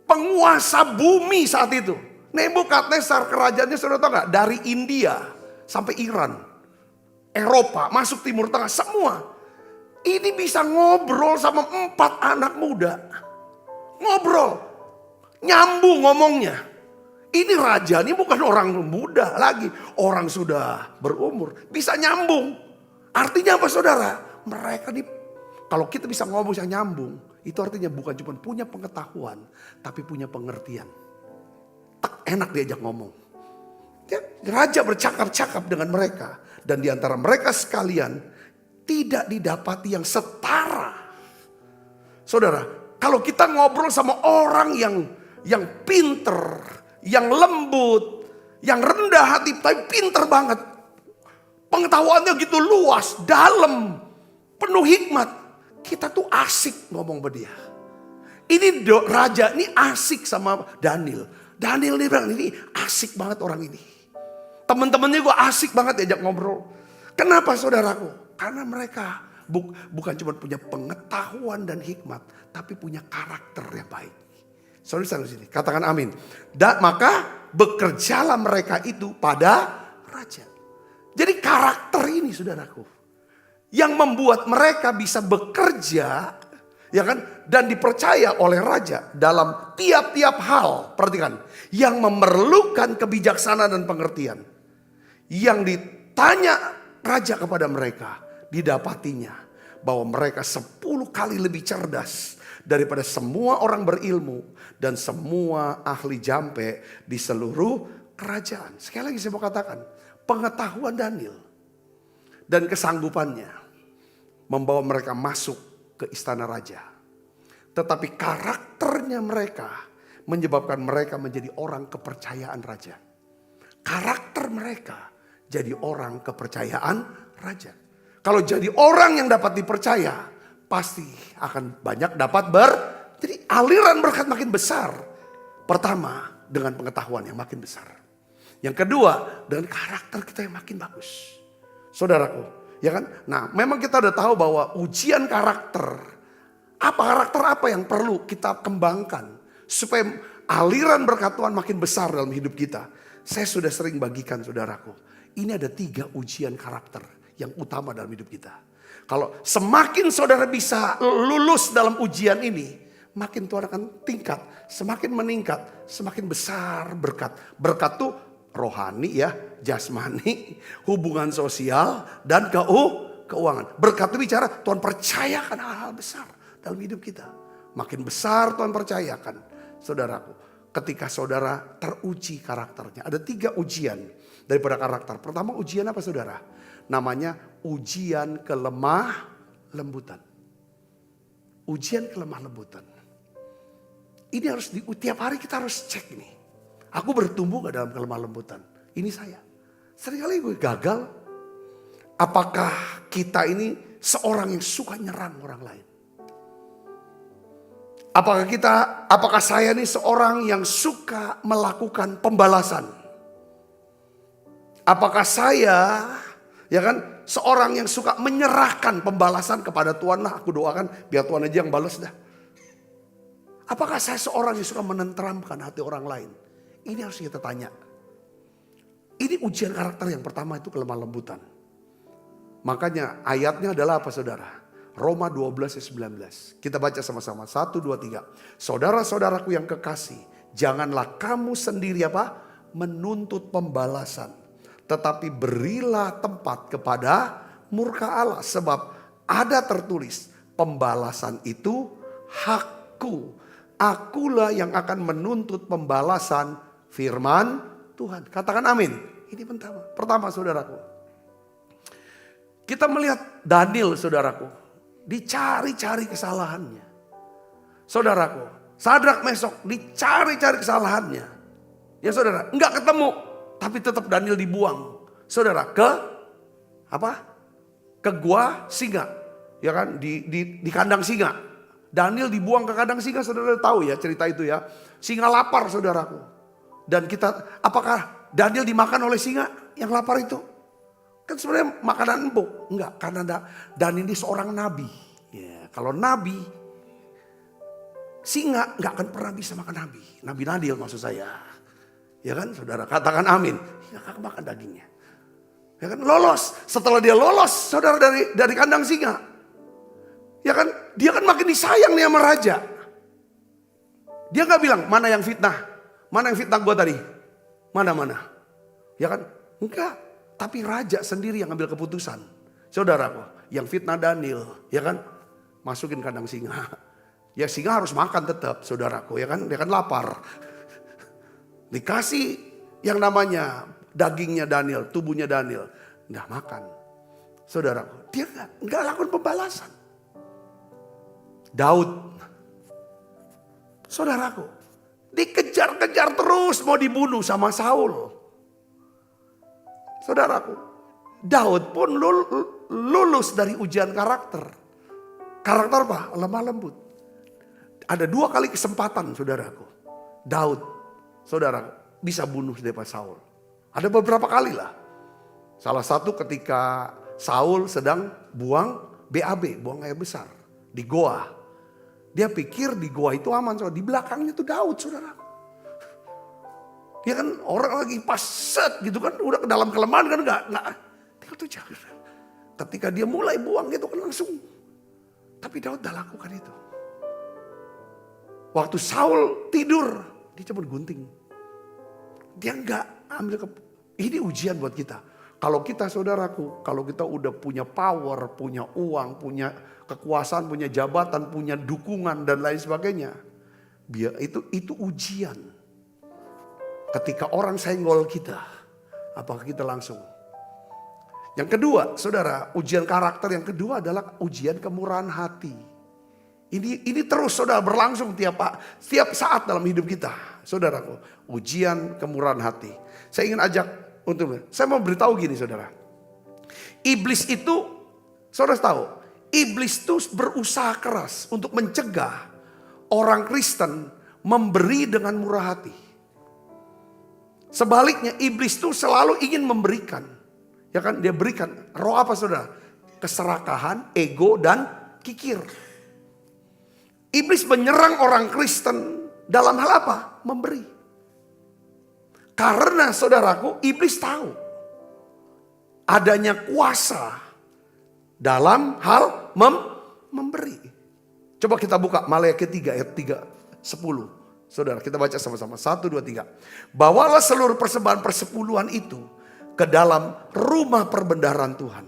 Speaker 3: penguasa bumi saat itu. Nebukadnezar kerajaannya saudara tahu gak? Dari India sampai Iran. Eropa, masuk Timur Tengah, semua. Ini bisa ngobrol sama 4 anak muda. Ngobrol. Nyambung ngomongnya. Ini raja, ini bukan orang muda lagi. Orang sudah berumur. Bisa nyambung. Artinya apa saudara? Mereka nih, kalau kita bisa ngomong bisa nyambung. Itu artinya bukan cuma punya pengetahuan. Tapi punya pengertian. Enak diajak ngomong. Raja bercakap-cakap dengan mereka. Dan di antara mereka sekalian tidak didapati yang setara. Saudara, kalau kita ngobrol sama orang yang pinter, yang lembut, Yang rendah hati tapi pinter banget. Pengetahuannya gitu luas, dalam, penuh hikmat. Kita tuh asik ngomong sama dia. Ini raja ini asik sama Daniel. Daniel dia bilang ini asik banget orang ini. Teman-temannya gue asik banget diajak ngobrol. Kenapa saudaraku? Karena mereka bukan cuma punya pengetahuan dan hikmat, tapi punya karakter yang baik. Saudara di sini, katakan amin. Maka bekerjalah mereka itu pada raja. Jadi karakter ini saudaraku, yang membuat mereka bisa bekerja, ya kan, dan dipercaya oleh raja dalam tiap-tiap hal. Perhatikan, yang memerlukan kebijaksanaan dan pengertian. Yang ditanya raja kepada mereka, didapatinya bahwa mereka 10 kali lebih cerdas daripada semua orang berilmu dan semua ahli jampe di seluruh kerajaan. Sekali lagi saya mau katakan, pengetahuan Daniel dan kesanggupannya membawa mereka masuk ke istana raja. Tetapi karakternya mereka menyebabkan mereka menjadi orang kepercayaan raja. Karakter mereka jadi orang kepercayaan raja. Kalau jadi orang yang dapat dipercaya, pasti akan banyak dapat jadi aliran berkat makin besar. Pertama, dengan pengetahuan yang makin besar. Yang kedua, dengan karakter kita yang makin bagus. Saudaraku, ya kan? Nah, memang kita udah tahu bahwa ujian karakter, karakter apa yang perlu kita kembangkan supaya aliran berkat Tuhan makin besar dalam hidup kita. Saya sudah sering bagikan saudaraku. Ini ada 3 ujian karakter yang utama dalam hidup kita. Kalau semakin saudara bisa lulus dalam ujian ini, makin Tuhan akan tingkat, semakin meningkat, semakin besar berkat. Berkat tuh rohani ya, jasmani, hubungan sosial, dan keuangan. Berkat itu bicara Tuhan percayakan hal-hal besar dalam hidup kita. Makin besar Tuhan percayakan. Saudaraku, ketika saudara teruji karakternya. Ada 3 ujian daripada karakter. Pertama ujian apa saudara? Namanya ujian kelemah lembutan. Ujian kelemah lembutan. Ini harus tiap hari kita harus cek ini. Aku bertumbuh gak dalam kelemah lembutan? Ini saya. Seringkali gue gagal. Apakah kita ini seorang yang suka nyerang orang lain? Apakah saya ini seorang yang suka melakukan pembalasan? Apakah saya, ya kan, seorang yang suka menyerahkan pembalasan kepada Tuhan lah, aku doakan biar Tuhan aja yang balas dah. Apakah saya seorang yang suka menenteramkan hati orang lain? Ini harus kita tanya. Ini ujian karakter yang pertama itu kelemah lembutan. Makanya ayatnya adalah apa saudara? Roma 12 ayat 19. Kita baca sama-sama. 1, 2, 3. Saudara-saudaraku yang kekasih, janganlah kamu sendiri menuntut pembalasan. Tetapi berilah tempat kepada murka Allah. Sebab ada tertulis, pembalasan itu hakku. Akulah yang akan menuntut pembalasan, firman Tuhan. Katakan amin. Ini pertama saudaraku. Kita melihat Daniel saudaraku. Dicari-cari kesalahannya. Saudaraku, Sadrak Mesok dicari-cari kesalahannya. Ya saudara, enggak ketemu. Tapi tetap Daniel dibuang. Saudara, ke gua singa. Ya kan, di kandang singa. Daniel dibuang ke kandang singa, saudara tahu ya cerita itu ya. Singa lapar saudaraku. Dan apakah Daniel dimakan oleh singa yang lapar itu? Kan sebenarnya makanan empuk. Enggak, karena Daniel ini seorang nabi. Ya, kalau nabi, singa enggak akan pernah bisa makan nabi. Nabi Daniel maksud saya. Ya kan saudara, katakan amin. Singa akan makan dagingnya. Ya kan, lolos. Setelah dia lolos saudara dari kandang singa. Ya kan, dia kan makin disayang nih sama raja. Dia gak bilang, mana yang fitnah? Mana yang fitnah gue tadi? Mana? Ya kan, enggak. Tapi raja sendiri yang ambil keputusan. Saudaraku, yang fitnah Daniel, ya kan, masukin kandang singa. Ya singa harus makan tetap, saudaraku, ya kan, dia kan lapar. Dikasih yang namanya dagingnya Daniel, tubuhnya Daniel, nggak makan. Saudaraku, dia nggak lakukan pembalasan. Daud, saudaraku, dikejar-kejar terus mau dibunuh sama Saul. Saudaraku, Daud pun lulus dari ujian karakter. Karakter apa? Lemah lembut. Ada 2 kali kesempatan saudaraku. Daud, saudara, bisa bunuh daripada Saul. Ada beberapa kali lah. Salah satu ketika Saul sedang buang BAB, buang air besar. Di goa. Dia pikir di goa itu aman. Saudara. Di belakangnya itu Daud saudara. Dia kan orang lagi pas set gitu kan. Udah ke dalam kelemahan kan enggak. Dia tuh jangan. Ketika dia mulai buang itu kan langsung. Tapi Daud dah lakukan itu. Waktu Saul tidur, dia cuma gunting. Dia enggak ambil ini ujian buat kita. Kalau kita saudaraku, kalau kita udah punya power, punya uang, punya kekuasaan, punya jabatan, punya dukungan dan lain sebagainya. Itu ujian. Ketika orang senggol kita, apakah kita langsung? Yang kedua, saudara, ujian karakter yang kedua adalah ujian kemurahan hati. Ini terus saudara berlangsung setiap saat dalam hidup kita. Saudaraku, ujian kemurahan hati. Saya ingin ajak saya mau beritahu gini saudara. Iblis itu, saudara tahu, iblis itu berusaha keras untuk mencegah orang Kristen memberi dengan murah hati. Sebaliknya iblis itu selalu ingin memberikan. Ya kan, dia berikan. Roh apa saudara? Keserakahan, ego dan kikir. Iblis menyerang orang Kristen dalam hal apa? Memberi. Karena saudaraku, iblis tahu adanya kuasa dalam hal memberi. Coba kita buka Maleakhi 3 ayat 10. Saudara, kita baca sama-sama. 1, 2, 3. Bawalah seluruh persembahan persepuluhan itu ke dalam rumah perbendaharaan Tuhan.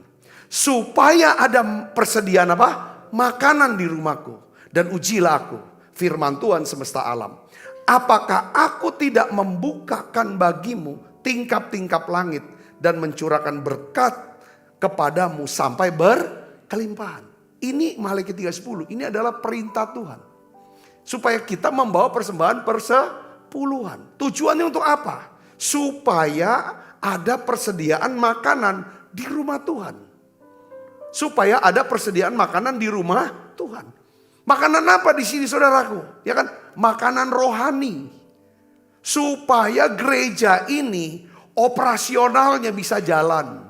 Speaker 3: Supaya ada persediaan apa? Makanan di rumahku. Dan ujilah aku, firman Tuhan semesta alam. Apakah aku tidak membukakan bagimu tingkap-tingkap langit dan mencurahkan berkat kepadamu sampai berkelimpahan. Ini Maleakhi 3:10, ini adalah perintah Tuhan. Supaya kita membawa persembahan persepuluhan. Tujuannya untuk apa? Supaya ada persediaan makanan di rumah Tuhan. Supaya ada persediaan makanan di rumah Tuhan. Makanan apa di sini saudaraku? Ya kan? Makanan rohani. Supaya gereja ini operasionalnya bisa jalan.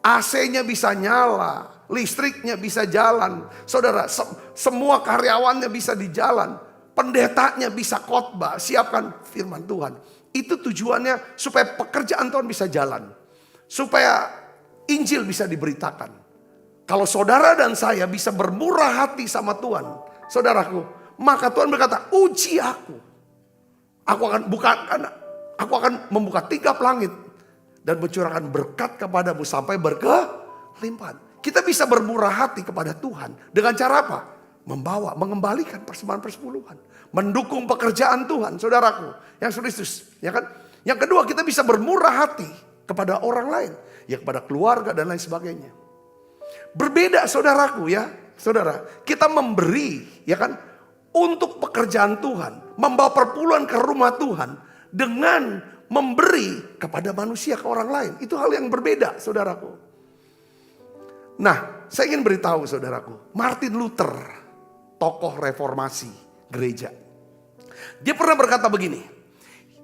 Speaker 3: AC-nya bisa nyala. Listriknya bisa jalan. Saudara, semua karyawannya bisa di jalan. Pendetanya bisa khotbah. Siapkan firman Tuhan. Itu tujuannya supaya pekerjaan Tuhan bisa jalan. Supaya Injil bisa diberitakan. Kalau saudara dan saya bisa bermurah hati sama Tuhan, saudaraku, maka Tuhan berkata, uji aku. Aku akan membuka tingkap langit dan mencurahkan berkat kepadamu sampai berkelimpahan. Kita bisa bermurah hati kepada Tuhan dengan cara apa? Mengembalikan persembahan persepuluhan, mendukung pekerjaan Tuhan, saudaraku, yang Kristus, ya kan? Yang kedua, kita bisa bermurah hati kepada orang lain, ya kepada keluarga dan lain sebagainya. Berbeda saudaraku ya, saudara. Kita memberi ya kan untuk pekerjaan Tuhan. Membawa perpuluhan ke rumah Tuhan. Dengan memberi kepada manusia, ke orang lain. Itu hal yang berbeda saudaraku. Nah, saya ingin beritahu saudaraku. Martin Luther, tokoh reformasi gereja. Dia pernah berkata begini.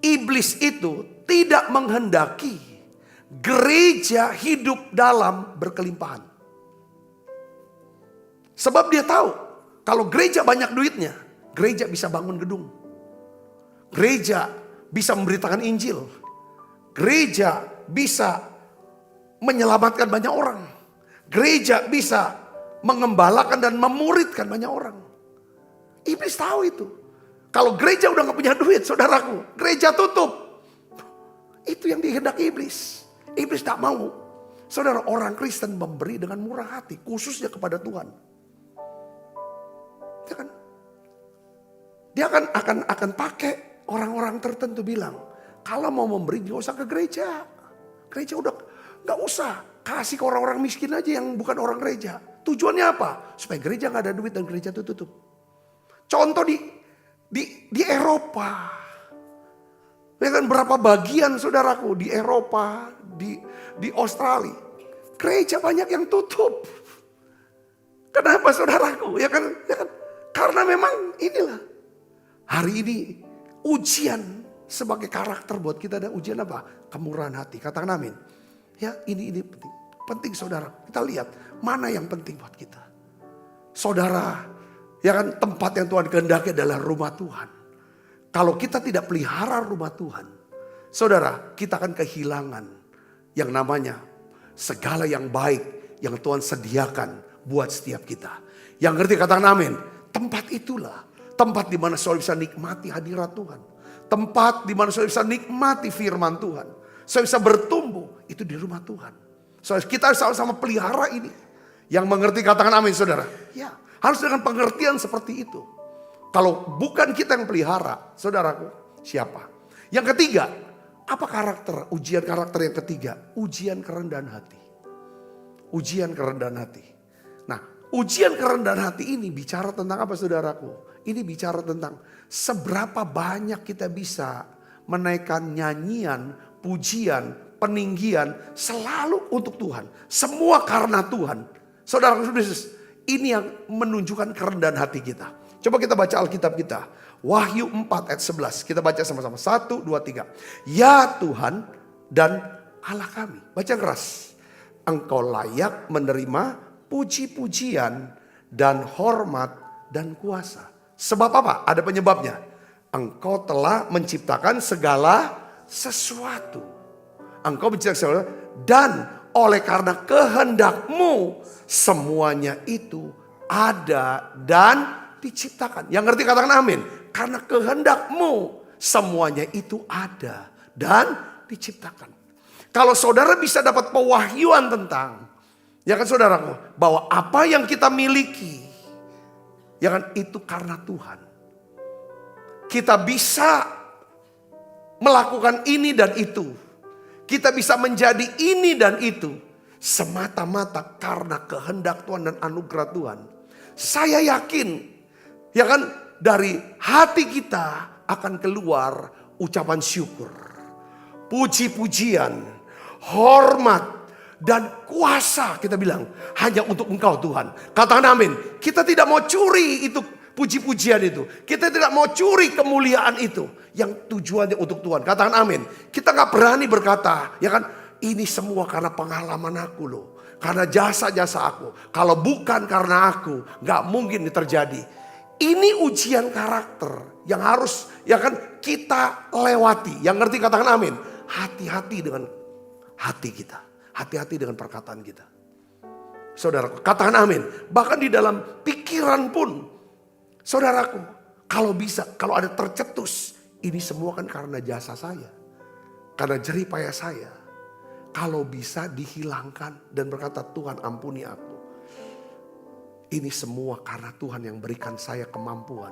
Speaker 3: Iblis itu tidak menghendaki gereja hidup dalam berkelimpahan. Sebab dia tahu, kalau gereja banyak duitnya, gereja bisa bangun gedung. Gereja bisa memberitakan Injil. Gereja bisa menyelamatkan banyak orang. Gereja bisa mengembalakan dan memuridkan banyak orang. Iblis tahu itu. Kalau gereja udah gak punya duit, saudaraku, gereja tutup. Itu yang dikehendaki iblis. Iblis tak mau. Saudara, orang Kristen memberi dengan murah hati, khususnya kepada Tuhan. Dia akan pakai orang-orang tertentu bilang, kalau mau memberi gak usah ke gereja. Gereja udah gak usah. Kasih ke orang-orang miskin aja yang bukan orang gereja. Tujuannya apa? Supaya gereja gak ada duit dan gereja itu tutup. Contoh di Eropa. Ya kan berapa bagian saudaraku di Eropa, di Australia. Gereja banyak yang tutup. Kenapa saudaraku? Ya kan? Karena memang inilah. Hari ini ujian sebagai karakter buat kita, ada ujian apa? Kemurahan hati. Katakan amin. Ya, ini penting. Penting saudara. Kita lihat mana yang penting buat kita. Saudara, ya kan, tempat yang Tuhan kehendaki adalah rumah Tuhan. Kalau kita tidak pelihara rumah Tuhan, saudara, kita akan kehilangan yang namanya segala yang baik yang Tuhan sediakan buat setiap kita. Yang ngerti katakan amin. Tempat itulah tempat di mana saudara bisa nikmati hadirat Tuhan. Tempat di mana saudara bisa nikmati firman Tuhan. Saudara bisa bertumbuh, itu di rumah Tuhan. Saudara, kita sama-sama pelihara ini. Yang mengerti katakan amin saudara. Ya, harus dengan pengertian seperti itu. Kalau bukan kita yang pelihara, saudaraku, siapa? Yang ketiga, apa karakter? Ujian karakter yang ketiga, ujian kerendahan hati. Ujian kerendahan hati. Nah, ujian kerendahan hati ini bicara tentang apa saudaraku? Ini bicara tentang seberapa banyak kita bisa menaikkan nyanyian, pujian, peninggian selalu untuk Tuhan. Semua karena Tuhan. Saudaraku, ini yang menunjukkan kerendahan hati kita. Coba kita baca Alkitab kita. Wahyu 4 ayat 11. Kita baca sama-sama. 1, 2, 3. Ya Tuhan dan Allah kami. Baca keras. Engkau layak menerima puji-pujian dan hormat dan kuasa. Sebab apa? Ada penyebabnya. Engkau telah menciptakan segala sesuatu. Engkau menciptakan segala sesuatu. Dan oleh karena kehendakmu semuanya itu ada dan diciptakan. Yang ngerti katakan amin. Karena kehendakmu semuanya itu ada dan diciptakan. Kalau saudara bisa dapat pewahyuan tentang, ya kan saudaraku, bahwa apa yang kita miliki, ya kan, itu karena Tuhan. Kita bisa melakukan ini dan itu. Kita bisa menjadi ini dan itu semata-mata karena kehendak Tuhan dan anugerah Tuhan. Saya yakin, ya kan, dari hati kita akan keluar ucapan syukur, puji-pujian, hormat, dan kuasa. Kita bilang hanya untuk Engkau Tuhan. Katakan amin. Kita tidak mau curi itu puji-pujian itu. Kita tidak mau curi kemuliaan itu yang tujuannya untuk Tuhan. Katakan amin. Kita gak berani berkata, ya kan, ini semua karena pengalaman aku loh. Karena jasa-jasa aku. Kalau bukan karena aku, gak mungkin ini terjadi. Ini ujian karakter yang harus, ya kan, kita lewati. Yang ngerti katakan amin. Hati-hati dengan hati kita. Hati-hati dengan perkataan kita. Saudara, katakan amin. Bahkan di dalam pikiran pun, saudaraku, kalau bisa, kalau ada tercetus, ini semua kan karena jasa saya. Karena jerih payah saya. Kalau bisa dihilangkan dan berkata, Tuhan ampuni aku. Ini semua karena Tuhan yang berikan saya kemampuan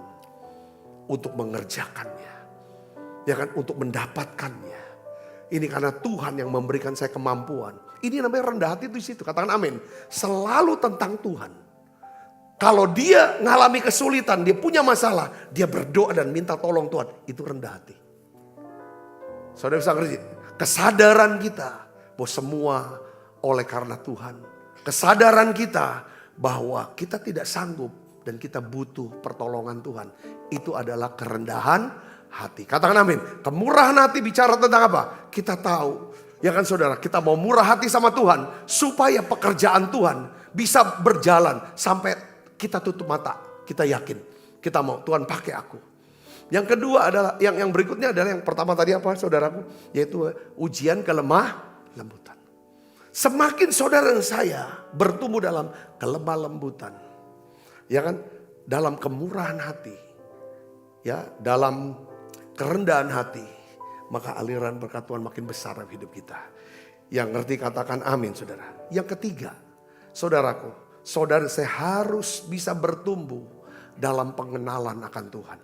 Speaker 3: untuk mengerjakannya. Ya kan, untuk mendapatkannya. Ini karena Tuhan yang memberikan saya kemampuan. Ini namanya rendah hati itu di situ. Katakan amin. Selalu tentang Tuhan. Kalau dia ngalami kesulitan, dia punya masalah, dia berdoa dan minta tolong Tuhan. Itu rendah hati. Saudara bisa ngerti? Kesadaran kita bahwa semua oleh karena Tuhan. Kesadaran kita bahwa kita tidak sanggup dan kita butuh pertolongan Tuhan. Itu adalah kerendahan hati. Katakan amin. Kemurahan hati bicara tentang apa? Kita tahu, ya kan saudara, kita mau murah hati sama Tuhan supaya pekerjaan Tuhan bisa berjalan sampai kita tutup mata. Kita yakin, kita mau Tuhan pakai aku. Yang kedua adalah, yang berikutnya adalah yang pertama tadi apa saudaraku? Yaitu ujian kelemah lembutan. Semakin saudara dan saya bertumbuh dalam kelemah lembutan, ya kan, dalam kemurahan hati, ya, dalam kerendahan hati, maka aliran berkat Tuhan makin besar dalam hidup kita. Yang ngerti katakan amin saudara. Yang ketiga, saudaraku, saudara saya harus bisa bertumbuh dalam pengenalan akan Tuhan,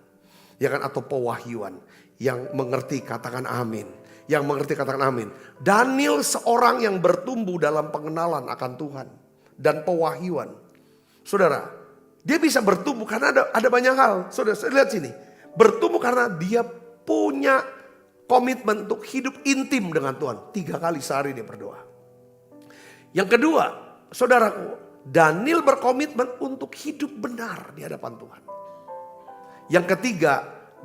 Speaker 3: ya kan, atau pewahyuan. Yang mengerti katakan amin. Yang mengerti katakan amin. Daniel seorang yang bertumbuh dalam pengenalan akan Tuhan dan pewahyuan. Saudara, dia bisa bertumbuh karena ada banyak hal. Saudara, lihat sini. Bertumbuh karena dia punya komitmen untuk hidup intim dengan Tuhan. 3 kali sehari dia berdoa. Yang kedua, saudaraku, Daniel berkomitmen untuk hidup benar di hadapan Tuhan. Yang ketiga,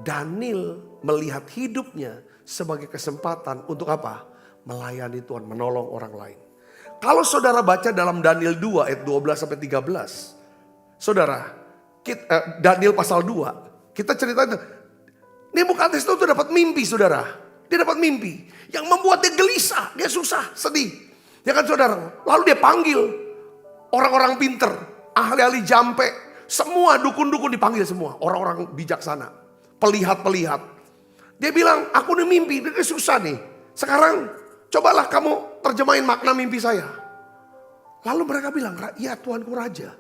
Speaker 3: Daniel melihat hidupnya sebagai kesempatan untuk apa? Melayani Tuhan, menolong orang lain. Kalau saudara baca dalam Daniel 2 ayat 12 sampai 13. Saudara, Daniel pasal 2, kita cerita Nebukadnezar itu dapat mimpi, saudara. Dia dapat mimpi yang membuat dia gelisah, dia susah, sedih. Ya kan saudara? Lalu dia panggil orang-orang pinter, ahli-ahli jampe, semua dukun-dukun dipanggil semua. Orang-orang bijaksana, pelihat-pelihat. Dia bilang, aku nih mimpi, ini susah nih. Sekarang cobalah kamu terjemahin makna mimpi saya. Lalu mereka bilang, ya Tuanku Raja.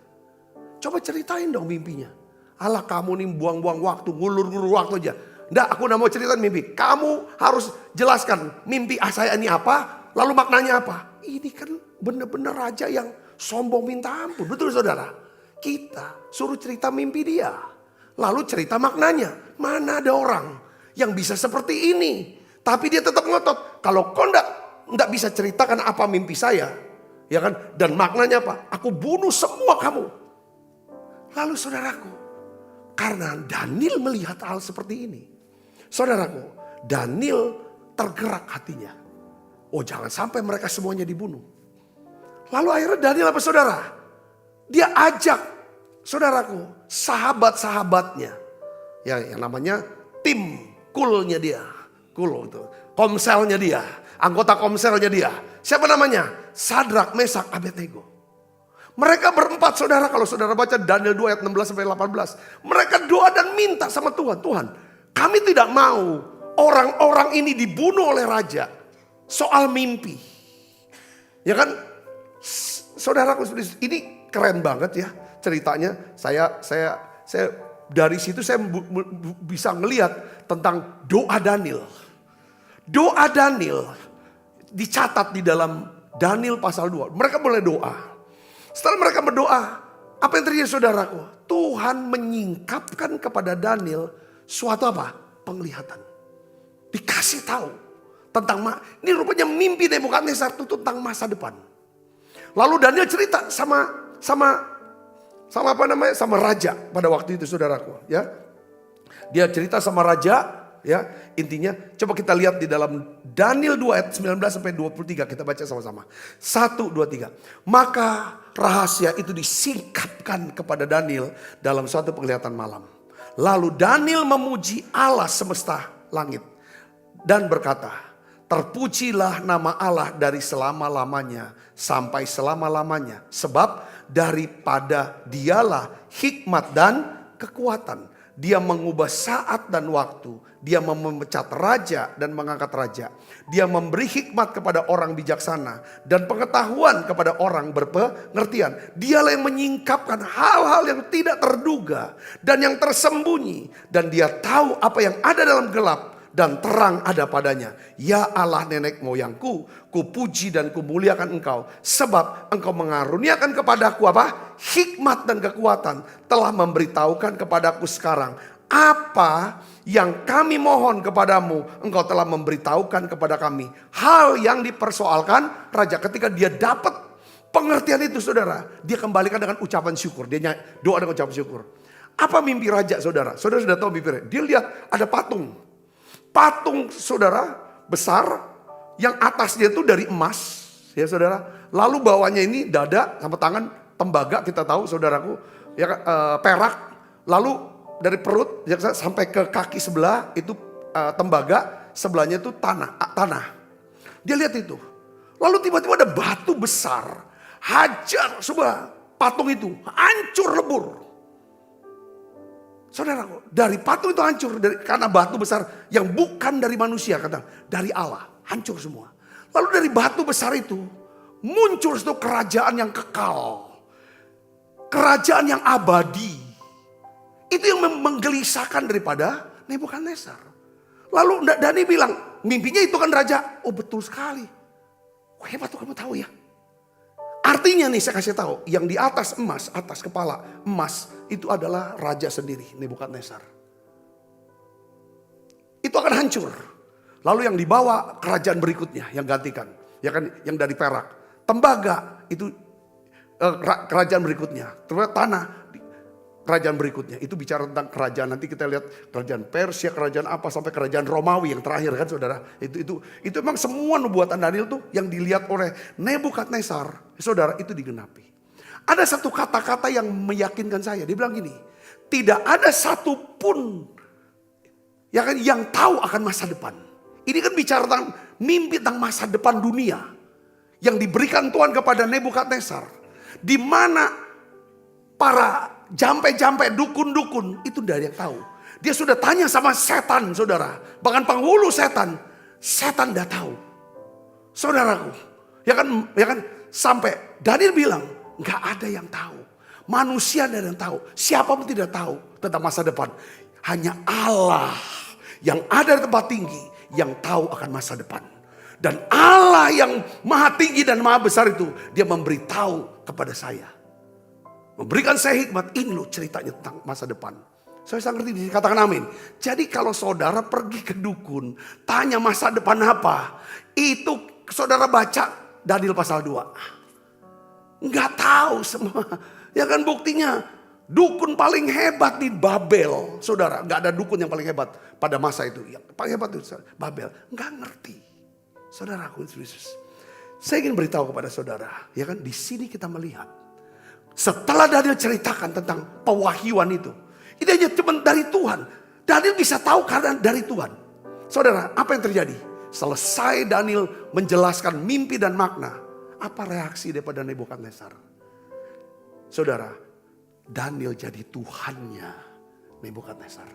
Speaker 3: Coba ceritain dong mimpinya. Alah kamu nih buang-buang waktu, ngulur-ngulur waktu aja. Nggak, aku nggak mau ceritain mimpi. Kamu harus jelaskan mimpi saya ini apa, lalu maknanya apa. Ini kan benar-benar raja yang sombong minta ampun. Betul saudara? Kita suruh cerita mimpi dia. Lalu cerita maknanya. Mana ada orang yang bisa seperti ini. Tapi dia tetap ngotot. Kalau kau nggak bisa ceritakan apa mimpi saya. Ya kan? Dan maknanya apa? Aku bunuh semua kamu. Lalu saudaraku. Karena Daniel melihat hal seperti ini. Saudaraku, Daniel tergerak hatinya. Oh jangan sampai mereka semuanya dibunuh. Lalu akhirnya Daniel apa saudara? Dia ajak saudaraku, sahabat-sahabatnya. Yang namanya tim kulnya dia. Kul itu, komselnya dia. Anggota komselnya dia. Siapa namanya? Sadrak, Mesak, Abednego. Mereka berempat saudara, kalau saudara baca Daniel 2 ayat 16 sampai 18. Mereka doa dan minta sama Tuhan. Tuhan, kami tidak mau orang-orang ini dibunuh oleh raja. Soal mimpi. Ya kan? Saudaraku, ini keren banget ya ceritanya. Saya dari situ saya bisa ngelihat tentang doa Daniel. Doa Daniel dicatat di dalam Daniel pasal 2. Mereka boleh doa. Setelah mereka berdoa, apa yang terjadi saudaraku? Tuhan menyingkapkan kepada Daniel suatu apa? Penglihatan. Dikasih tahu tentang ini rupanya mimpi Nebukadnezar itu tentang masa depan. Lalu Daniel cerita sama apa namanya? Sama raja pada waktu itu saudaraku, ya. Dia cerita sama raja, ya. Intinya coba kita lihat di dalam Daniel 2 ayat 19 sampai 23, kita baca sama-sama. 1 2 3. Maka rahasia itu disingkapkan kepada Daniel dalam suatu penglihatan malam. Lalu Daniel memuji Allah semesta langit dan berkata, terpujilah nama Allah dari selama-lamanya sampai selama-lamanya. Sebab daripada dialah hikmat dan kekuatan. Dia mengubah saat dan waktu. Dia memecat raja dan mengangkat raja. Dia memberi hikmat kepada orang bijaksana. Dan pengetahuan kepada orang berpengertian. Dialah yang menyingkapkan hal-hal yang tidak terduga. Dan yang tersembunyi. Dan dia tahu apa yang ada dalam gelap. Dan terang ada padanya. Ya Allah nenek moyangku, kupuji dan kumuliakan engkau. Sebab engkau mengaruniakan kepadaku apa? Hikmat dan kekuatan. Telah memberitahukan kepadaku sekarang. Apa yang kami mohon kepadamu, engkau telah memberitahukan kepada kami. Hal yang dipersoalkan raja ketika dia dapat pengertian itu saudara. Dia kembalikan dengan ucapan syukur. Dia doa dengan ucapan syukur. Apa mimpi raja saudara? Saudara sudah tahu mimpi raja. Dia lihat ada patung. Patung saudara besar yang atasnya itu dari emas ya saudara. Lalu bawahnya ini dada sama tangan tembaga kita tahu saudaraku ya perak. Lalu dari perut ya, sampai ke kaki sebelah itu tembaga, sebelahnya itu tanah. Dia lihat itu. Lalu tiba-tiba ada batu besar hajar sebuah patung itu hancur lebur. Saudaraku, dari patung itu hancur karena batu besar yang bukan dari manusia, kata dari Allah, hancur semua. Lalu dari batu besar itu muncul satu kerajaan yang kekal, kerajaan yang abadi. Itu yang menggelisahkan daripada Nebukadnezar. Lalu Dani bilang, mimpinya itu kan raja. Oh betul sekali. Oh, hebat tuh kamu tahu ya. Artinya nih saya kasih tahu, yang di atas emas, atas kepala emas itu adalah raja sendiri, Nebukadnezar. Itu akan hancur. Lalu yang dibawa kerajaan berikutnya yang gantikan. Ya kan, yang dari perak. Tembaga itu kerajaan berikutnya. Terus tanah kerajaan berikutnya. Itu bicara tentang kerajaan. Nanti kita lihat kerajaan Persia, kerajaan apa sampai kerajaan Romawi yang terakhir kan saudara. Itu memang semua nubuatan Daniel tuh yang dilihat oleh Nebukadnezar. Saudara, itu digenapi. Ada satu kata-kata yang meyakinkan saya. Dia bilang gini, tidak ada satupun ya kan, yang tahu akan masa depan. Ini kan bicara tentang mimpi tentang masa depan dunia yang diberikan Tuhan kepada Nebukadnezar, di mana para jampe-jampe, dukun-dukun itu tidak ada yang tahu. Dia sudah tanya sama setan, saudara, bahkan penghulu setan tidak tahu. Saudaraku, ya kan sampai Daniel bilang nggak ada yang tahu, manusia tidak ada yang tahu, siapa pun tidak tahu tentang masa depan. Hanya Allah yang ada di tempat tinggi yang tahu akan masa depan. Dan Allah yang maha tinggi dan maha besar itu, dia memberitahu kepada saya. Memberikan saya hikmat, ini loh ceritanya tentang masa depan. Saya ngerti, dikatakan amin. Jadi kalau saudara pergi ke dukun, tanya masa depan apa, itu saudara baca Daniel pasal 2. Nggak tahu semua. Ya kan buktinya, dukun paling hebat di Babel. Saudara, nggak ada dukun yang paling hebat pada masa itu. Yang paling hebat itu Babel. Nggak ngerti. Saudaraku Yesus. Saya ingin beritahu kepada saudara, ya kan, di sini kita melihat setelah Daniel ceritakan tentang pewahyuan itu hanya cuma dari Tuhan. Daniel bisa tahu karena dari Tuhan. Saudara, apa yang terjadi? Selesai Daniel menjelaskan mimpi dan makna, apa reaksi daripada Nebukadnezar? Saudara, Daniel jadi Tuhannya Nebukadnezar.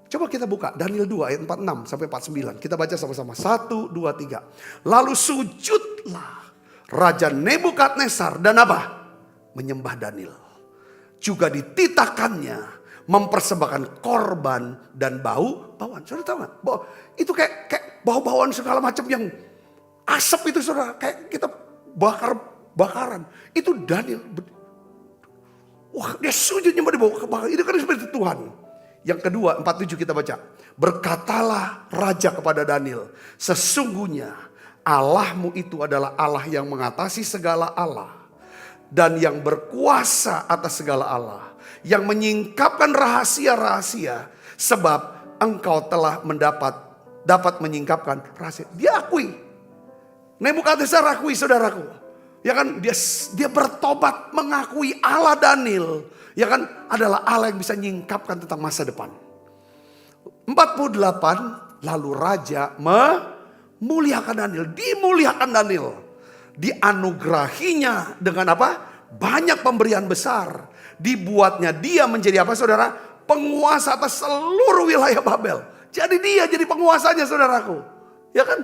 Speaker 3: Coba kita buka Daniel 2 ayat 46 sampai 49. Kita baca sama-sama. 1, 2, 3. Lalu sujudlah Raja Nebukadnezar dan apa? Menyembah Daniel. Juga dititahkannya mempersembahkan korban dan bau-bauan. Saudara tahu gak? Itu kayak bau-bauan segala macam yang asap itu saudara. Kayak kita bakaran. Itu Daniel. Wah, dia sujud nyembah di bawah kebakaran. Itu kan seperti Tuhan. Yang kedua, 47 kita baca. Berkatalah raja kepada Daniel, sesungguhnya Allahmu itu adalah Allah yang mengatasi segala Allah. Dan yang berkuasa atas segala Allah. Yang menyingkapkan rahasia-rahasia. Sebab engkau telah dapat menyingkapkan rahasia. Dia akui. Nebukadnezar akui, saudaraku. Ya kan, dia bertobat mengakui Allah Daniel. Ya kan, adalah Allah yang bisa menyingkapkan tentang masa depan. 48, lalu raja memuliakan Daniel. Dimuliakan Daniel. Dianugerahinya dengan apa? Banyak pemberian besar. Dibuatnya dia menjadi apa saudara? Penguasa atas seluruh wilayah Babel. Jadi dia jadi penguasanya saudaraku. Ya kan?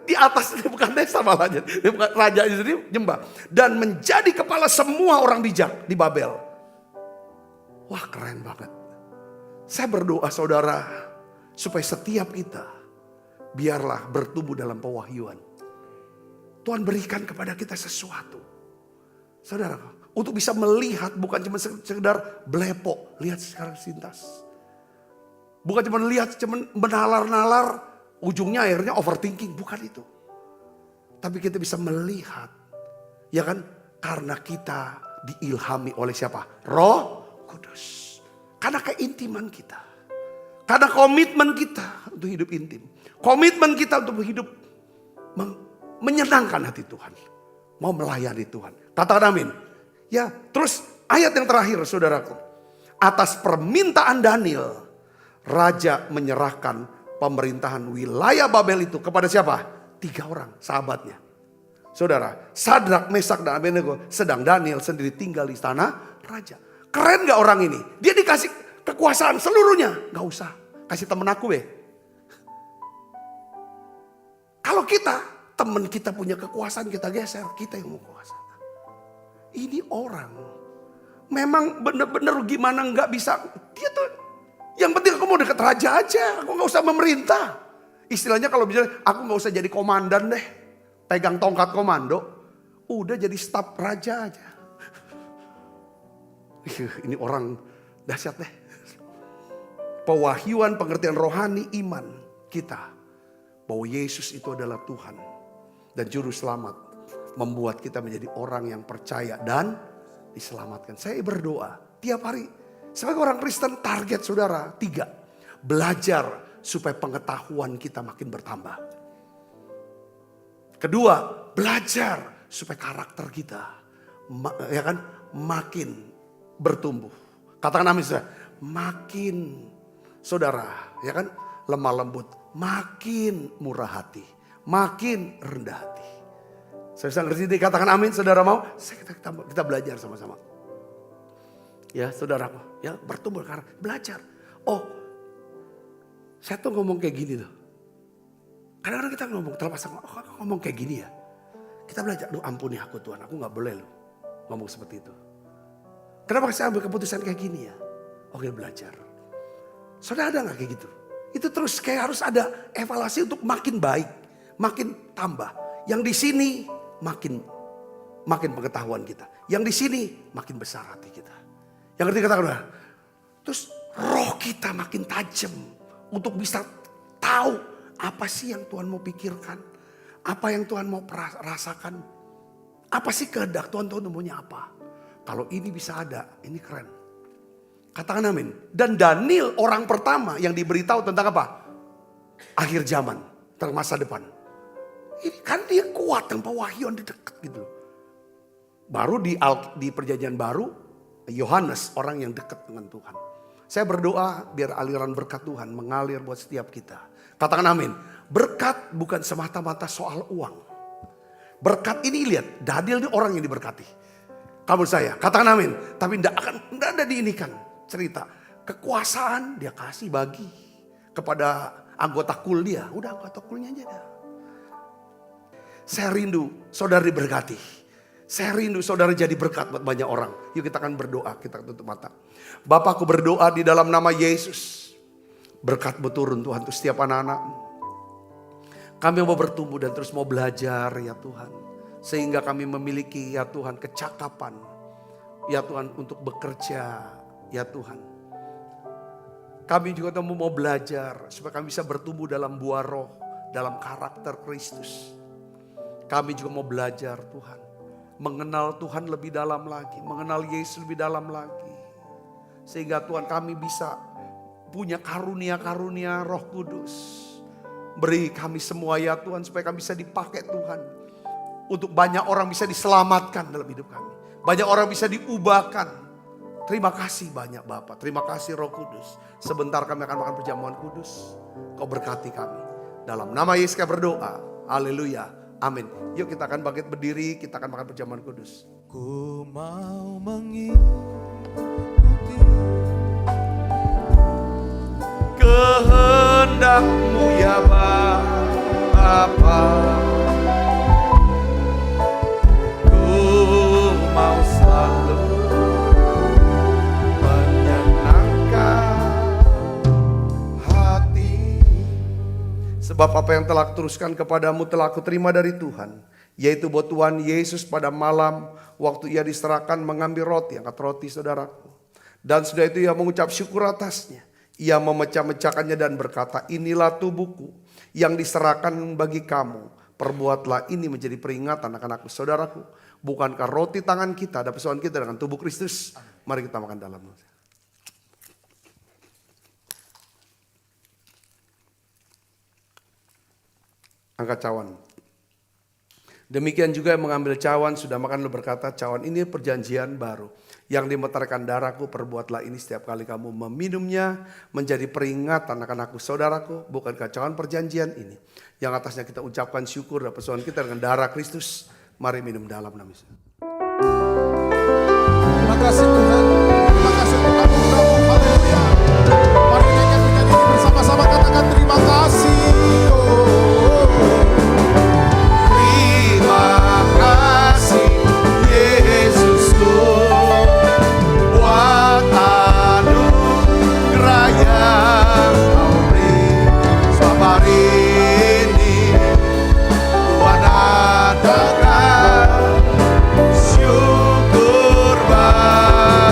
Speaker 3: Di atas Nebukadnezar malahnya. Raja itu sendiri nyembah. Dan menjadi kepala semua orang bijak di Babel. Wah, keren banget. Saya berdoa saudara, supaya setiap kita biarlah bertumbuh dalam pewahyuan. Tuhan berikan kepada kita sesuatu. Saudara, untuk bisa melihat bukan cuma sekedar blepok, lihat secara sintas. Bukan cuma lihat, cuma menalar-nalar, ujungnya akhirnya overthinking, bukan itu. Tapi kita bisa melihat, ya kan? Karena kita diilhami oleh siapa? Roh Kudus. Karena keintiman kita. Karena komitmen kita untuk hidup intim. Komitmen kita untuk hidup menyenangkan hati Tuhan. Mau melayani Tuhan. Katakan amin. Ya, terus ayat yang terakhir saudaraku. Atas permintaan Daniel, raja menyerahkan pemerintahan wilayah Babel itu kepada siapa? 3 orang sahabatnya. Saudara, Sadrak, Mesak dan Abednego, sedang Daniel sendiri tinggal di istana raja. Keren gak orang ini? Dia dikasih kekuasaan seluruhnya. Gak usah, kasih temen aku Kalau kita, temen kita punya kekuasaan, kita geser, kita yang mau kuasa. Ini orang memang bener-bener gimana gak bisa. Dia tuh yang penting aku mau dekat raja aja, aku gak usah memerintah. Istilahnya kalau misalnya aku gak usah jadi komandan deh. Pegang tongkat komando, udah jadi staf raja aja. Ini orang dahsyat deh. pewahyuan, pengertian rohani iman kita bahwa Yesus itu adalah Tuhan dan Juru Selamat, membuat kita menjadi orang yang percaya dan diselamatkan. Saya berdoa tiap hari sebagai orang Kristen, target saudara 3, belajar supaya pengetahuan kita makin bertambah. Kedua, belajar supaya karakter kita ya kan makin bertumbuh. Katakan amin saudara. Makin saudara ya kan lemah lembut, makin murah hati, makin rendah hati. Saya bisa ngerti, katakan amin saudara mau? Kita belajar sama-sama. Ya saudaraku, ya bertumbuh karena belajar. Oh, saya tuh ngomong kayak gini loh. Kadang-kadang kita ngomong kayak gini ya. Kita belajar, duh ampuni aku Tuhan, aku gak boleh loh ngomong seperti itu. Kenapa saya ambil keputusan kayak gini ya? Oke, belajar. Saudara ada gak kayak gitu? Itu terus kayak harus ada evaluasi untuk makin baik, makin tambah. Yang di sini makin pengetahuan kita. Yang di sini makin besar hati kita. Yang ngerti katakan, terus roh kita makin tajam untuk bisa tahu apa sih yang Tuhan mau pikirkan, apa yang Tuhan mau rasakan, apa sih kehendak Tuhan maunya apa. Kalau ini bisa ada, ini keren. Katakan amin. Dan Daniel orang pertama yang diberitahu tentang apa? Akhir zaman, tentang masa depan. Ini kan dia kuat dengan pewahyuan di dekat gitu. Baru di perjanjian baru, Yohanes orang yang dekat dengan Tuhan. Saya berdoa biar aliran berkat Tuhan mengalir buat setiap kita. Katakan amin. Berkat bukan semata-mata soal uang. Berkat ini lihat, Daniel ini orang yang diberkati. Kamu saya, katakan amin. Tapi tidak ada diinikan cerita. Kekuasaan dia kasih bagi kepada anggota kul dia. Udah anggota kulnya aja dah. Saya rindu saudara diberkati. Saya rindu saudara jadi berkat buat banyak orang. Yuk kita akan berdoa, kita tutup mata. Bapa, aku berdoa di dalam nama Yesus. Berkat-Mu turun Tuhan untuk setiap anak-anak-Mu. Kami mau bertumbuh dan terus mau belajar ya Tuhan. Sehingga kami memiliki ya Tuhan kecakapan. Ya Tuhan untuk bekerja ya Tuhan. Kami juga mau belajar supaya kami bisa bertumbuh dalam buah roh. Dalam karakter Kristus. Kami juga mau belajar Tuhan. Mengenal Tuhan lebih dalam lagi. Mengenal Yesus lebih dalam lagi. Sehingga Tuhan kami bisa punya karunia-karunia Roh Kudus. Beri kami semua ya Tuhan supaya kami bisa dipakai Tuhan. Untuk banyak orang bisa diselamatkan dalam hidup kami. Banyak orang bisa diubahkan. Terima kasih banyak Bapak. Terima kasih Roh Kudus. Sebentar kami akan makan perjamuan kudus. Kau berkati kami. Dalam nama Yesus kami berdoa. Haleluya. Amin. Yuk kita akan bangkit berdiri. Kita akan makan perjamuan kudus.
Speaker 2: Ku mau mengikuti
Speaker 3: kehendak-Mu ya Bapa. Ku mau selalu menyenangkan hati. Sebab apa yang telah kuteruskan kepadamu telah kuterima dari Tuhan. Yaitu bahwa Tuhan Yesus pada malam waktu ia diserahkan mengambil roti. Angkat roti saudaraku. Dan sudah itu ia mengucap syukur atasnya. Ia memecah-mecahkannya dan berkata, inilah tubuhku yang diserahkan bagi kamu. Perbuatlah ini menjadi peringatan anak-anakku. Saudaraku, bukankah roti tangan kita ada persoalan kita dengan tubuh Kristus? Mari kita makan dalam. Angkat cawan. Demikian juga yang mengambil cawan sudah makan lalu berkata, cawan ini perjanjian baru. Yang dimeterkan darahku, perbuatlah ini setiap kali kamu meminumnya menjadi peringatan anak-anakku. Saudaraku, bukankah cawan perjanjian ini yang atasnya kita ucapkan syukur dan persoalan kita dengan darah Kristus. Mari minum dalam nama Yesus.
Speaker 2: Terima kasih Tuhan. Terima kasih untuk anugerah-Mu. Haleluya. Mari naikkan pujian ini bersama-sama, katakan terima kasih.
Speaker 3: Terima kasih Yesusku buat anugerah yang Kau beri. Sebab hari ini Tuhan adakan syukur bagi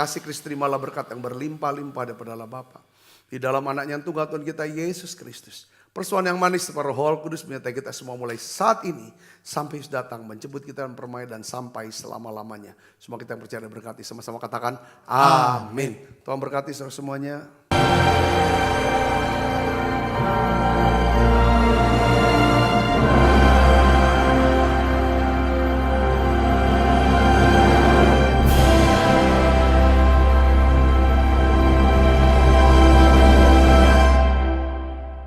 Speaker 3: kasih Kristus, terimalah berkat yang berlimpah-limpah daripada Allah Bapa. Di dalam anaknya yang tunggal Tuhan kita Yesus Kristus. Persoalan yang manis seperti Roh Kudus menyertai kita semua mulai saat ini sampai Yesus datang menjemput kita dan permai dan sampai selama-lamanya. Semua kita yang percaya dan berkati sama-sama katakan amin. Tuhan berkati saudara semuanya.